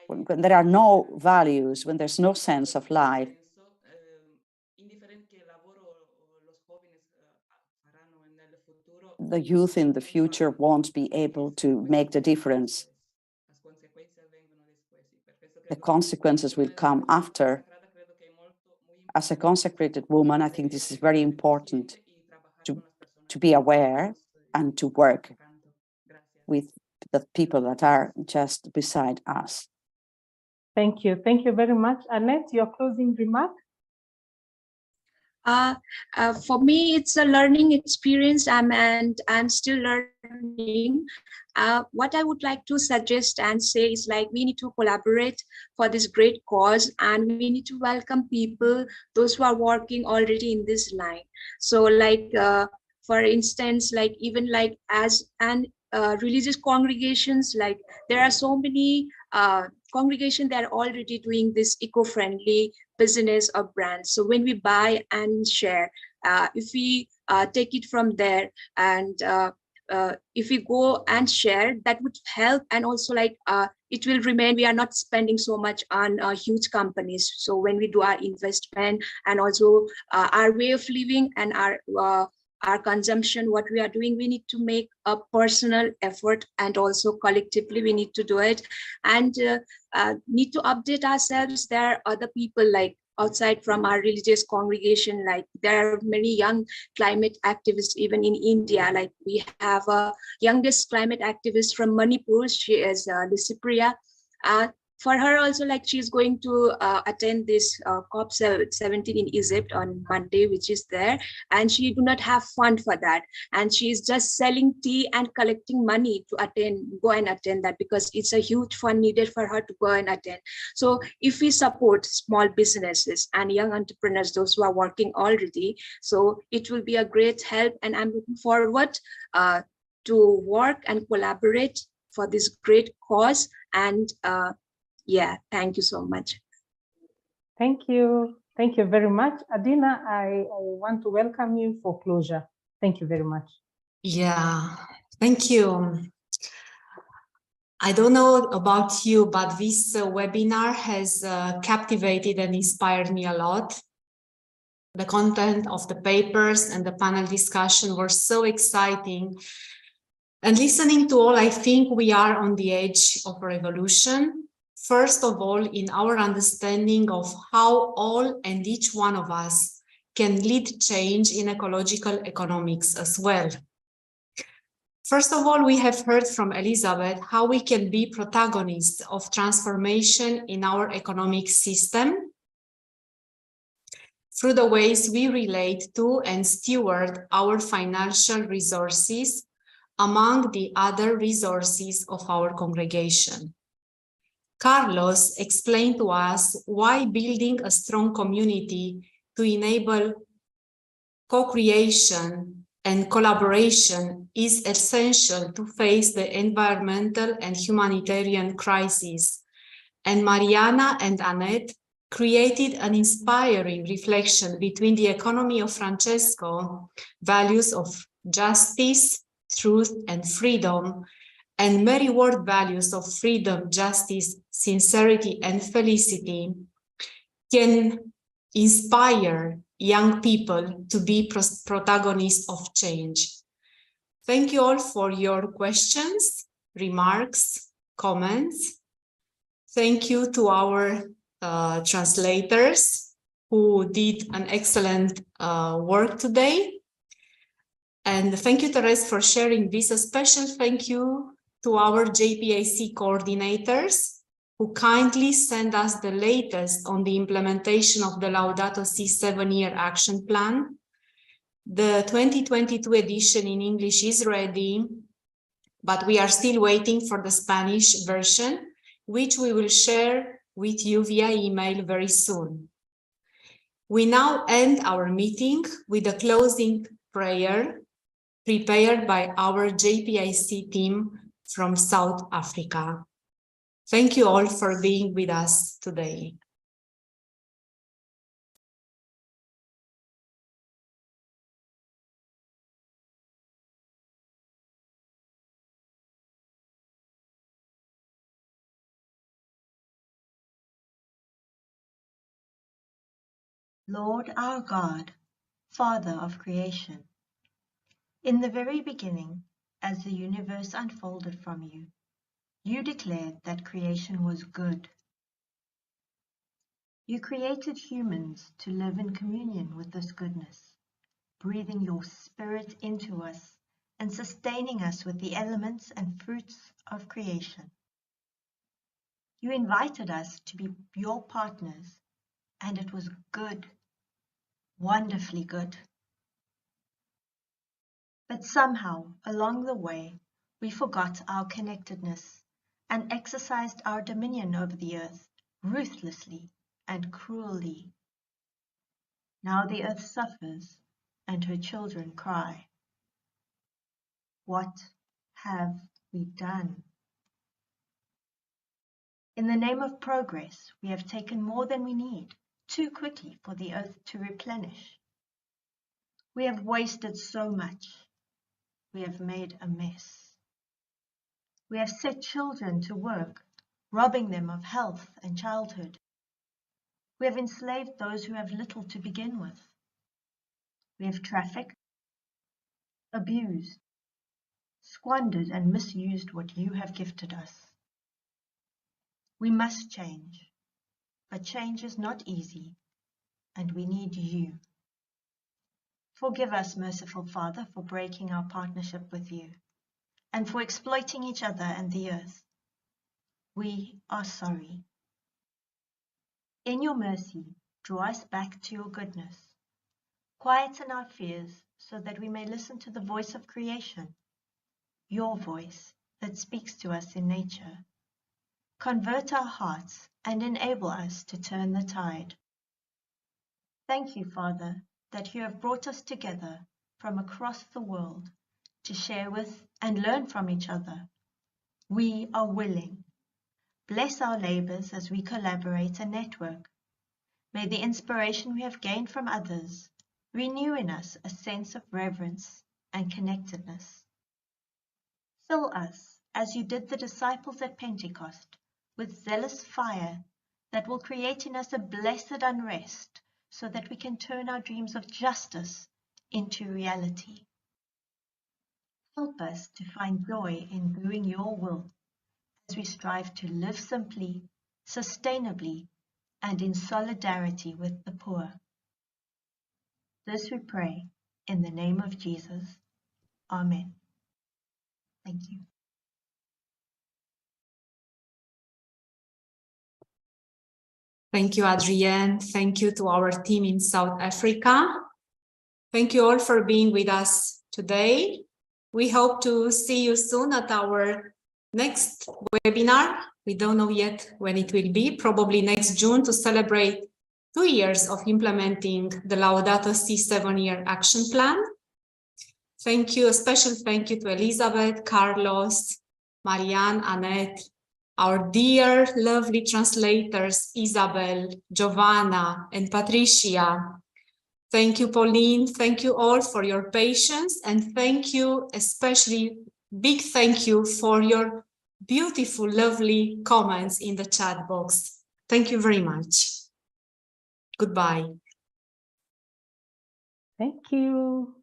Speaker 15: when there are no values, when there's no sense of life. The youth in the future won't be able to make the difference. The consequences will come after. As a consecrated woman, I think this is very important to be aware and to work with the people that are just beside us.
Speaker 2: Thank you. Thank you very much. Annette, your closing remark?
Speaker 16: For me, it's a learning experience, and I'm still learning. What I would like to suggest and say is, like, we need to collaborate for this great cause, and we need to welcome people, those who are working already in this line. So, like, for instance, like, even like as an religious congregations, like there are so many congregations that are already doing this eco-friendly business or brand. So when we buy and share, if we take it from there, and if we go and share, that would help. And also, like, it will remain, we are not spending so much on huge companies. So when we do our investment, and also our way of living and our consumption, what we are doing, we need to make a personal effort, and also collectively we need to do it, and need to update ourselves. There are other people, like outside from our religious congregation, like there are many young climate activists even in India. Like we have a youngest climate activist from Manipur. She is Lysipriya. For her also, like, she's going to attend this COP17 in Egypt on Monday, which is there, and she do not have fund for that, and she's just selling tea and collecting money to go and attend that, because it's a huge fund needed for her to go and attend. So if we support small businesses and young entrepreneurs, those who are working already, so it will be a great help, and I'm looking forward to work and collaborate for this great cause. And yeah, thank you so much.
Speaker 2: Thank you. Thank you very much. Adina, I want to welcome you for closure. Thank you very much.
Speaker 1: Yeah, thank you. I don't know about you, but this webinar has captivated and inspired me a lot. The content of the papers and the panel discussion were so exciting. And listening to all, I think we are on the edge of a revolution. First of all, in our understanding of how all and each one of us can lead change in ecological economics as well. First of all, we have heard from Elizabeth how we can be protagonists of transformation in our economic system through the ways we relate to and steward our financial resources, among the other resources of our congregation. Carlos explained to us why building a strong community to enable co-creation and collaboration is essential to face the environmental and humanitarian crisis. And Mariana and Annette created an inspiring reflection between the economy of Francesco, values of justice, truth, and freedom, and Mary Ward values of freedom, justice, sincerity, and felicity can inspire young people to be protagonists of change. Thank you all for your questions, remarks, comments. Thank you to our translators who did an excellent work today. And thank you, Therese, for sharing this. A special thank you to our JPAC coordinators who kindly sent us the latest on the implementation of the Laudato Si 7-year action plan. The 2022 edition in English is ready, but we are still waiting for the Spanish version, which we will share with you via email very soon. We now end our meeting with a closing prayer prepared by our JPIC team from South Africa. Thank you all for being with us today.
Speaker 18: Lord our God, Father of creation, in the very beginning, as the universe unfolded from you, you declared that creation was good. You created humans to live in communion with this goodness, breathing your spirit into us and sustaining us with the elements and fruits of creation. You invited us to be your partners, and it was good, wonderfully good. But somehow, along the way, we forgot our connectedness and exercised our dominion over the earth ruthlessly and cruelly. Now the earth suffers and her children cry. What have we done? In the name of progress, we have taken more than we need, too quickly for the earth to replenish. We have wasted so much. We have made a mess. We have set children to work, robbing them of health and childhood. We have enslaved those who have little to begin with. We have trafficked, abused, squandered and misused what you have gifted us. We must change, but change is not easy, and we need you. Forgive us, merciful Father, for breaking our partnership with you, and for exploiting each other and the earth. We are sorry. In your mercy, draw us back to your goodness. Quieten our fears so that we may listen to the voice of creation, your voice that speaks to us in nature. Convert our hearts and enable us to turn the tide. Thank you, Father, that you have brought us together from across the world to share with and learn from each other. We are willing. Bless our labors as we collaborate and network. May the inspiration we have gained from others renew in us a sense of reverence and connectedness. Fill us, as you did the disciples at Pentecost, with zealous fire that will create in us a blessed unrest so that we can turn our dreams of justice into reality. Help us to find joy in doing your will as we strive to live simply, sustainably, and in solidarity with the poor. This we pray in the name of Jesus. Amen. Thank you.
Speaker 1: Thank you, Adrienne. Thank you to our team in South Africa. Thank you all for being with us today. We hope to see you soon at our next webinar. We don't know yet when it will be, probably next June, to celebrate 2 years of implementing the Laudato Si 7-year action plan. Thank you, a special thank you to Elizabeth, Carlos, Marianne, Annette, our dear, lovely translators, Isabel, Giovanna, and Patricia. Thank you, Pauline. Thank you all for your patience, and thank you, especially big thank you for your beautiful, lovely comments in the chat box. Thank you very much. Goodbye.
Speaker 2: Thank you.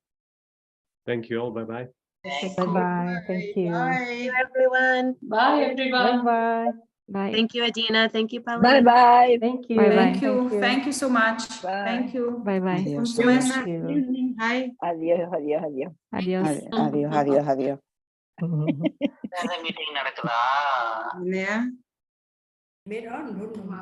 Speaker 13: Thank you all. Bye-bye.
Speaker 2: Bye-bye. Thank you.
Speaker 4: Thank you, everyone.
Speaker 14: Bye, everyone.
Speaker 2: Bye-bye.
Speaker 19: Bye.
Speaker 4: Thank you, Adina. Thank you, Pauline.
Speaker 19: Bye-bye.
Speaker 2: Thank you.
Speaker 19: Bye-bye.
Speaker 14: Thank you. Thank you so much.
Speaker 19: Bye.
Speaker 14: Thank you.
Speaker 19: Bye-bye.
Speaker 15: Adiós.
Speaker 14: Consume.
Speaker 2: Thank you.
Speaker 14: Hi.
Speaker 19: Adiós, adiós, adiós.
Speaker 2: Adiós.
Speaker 15: Adiós, adiós, adiós.
Speaker 14: Yeah.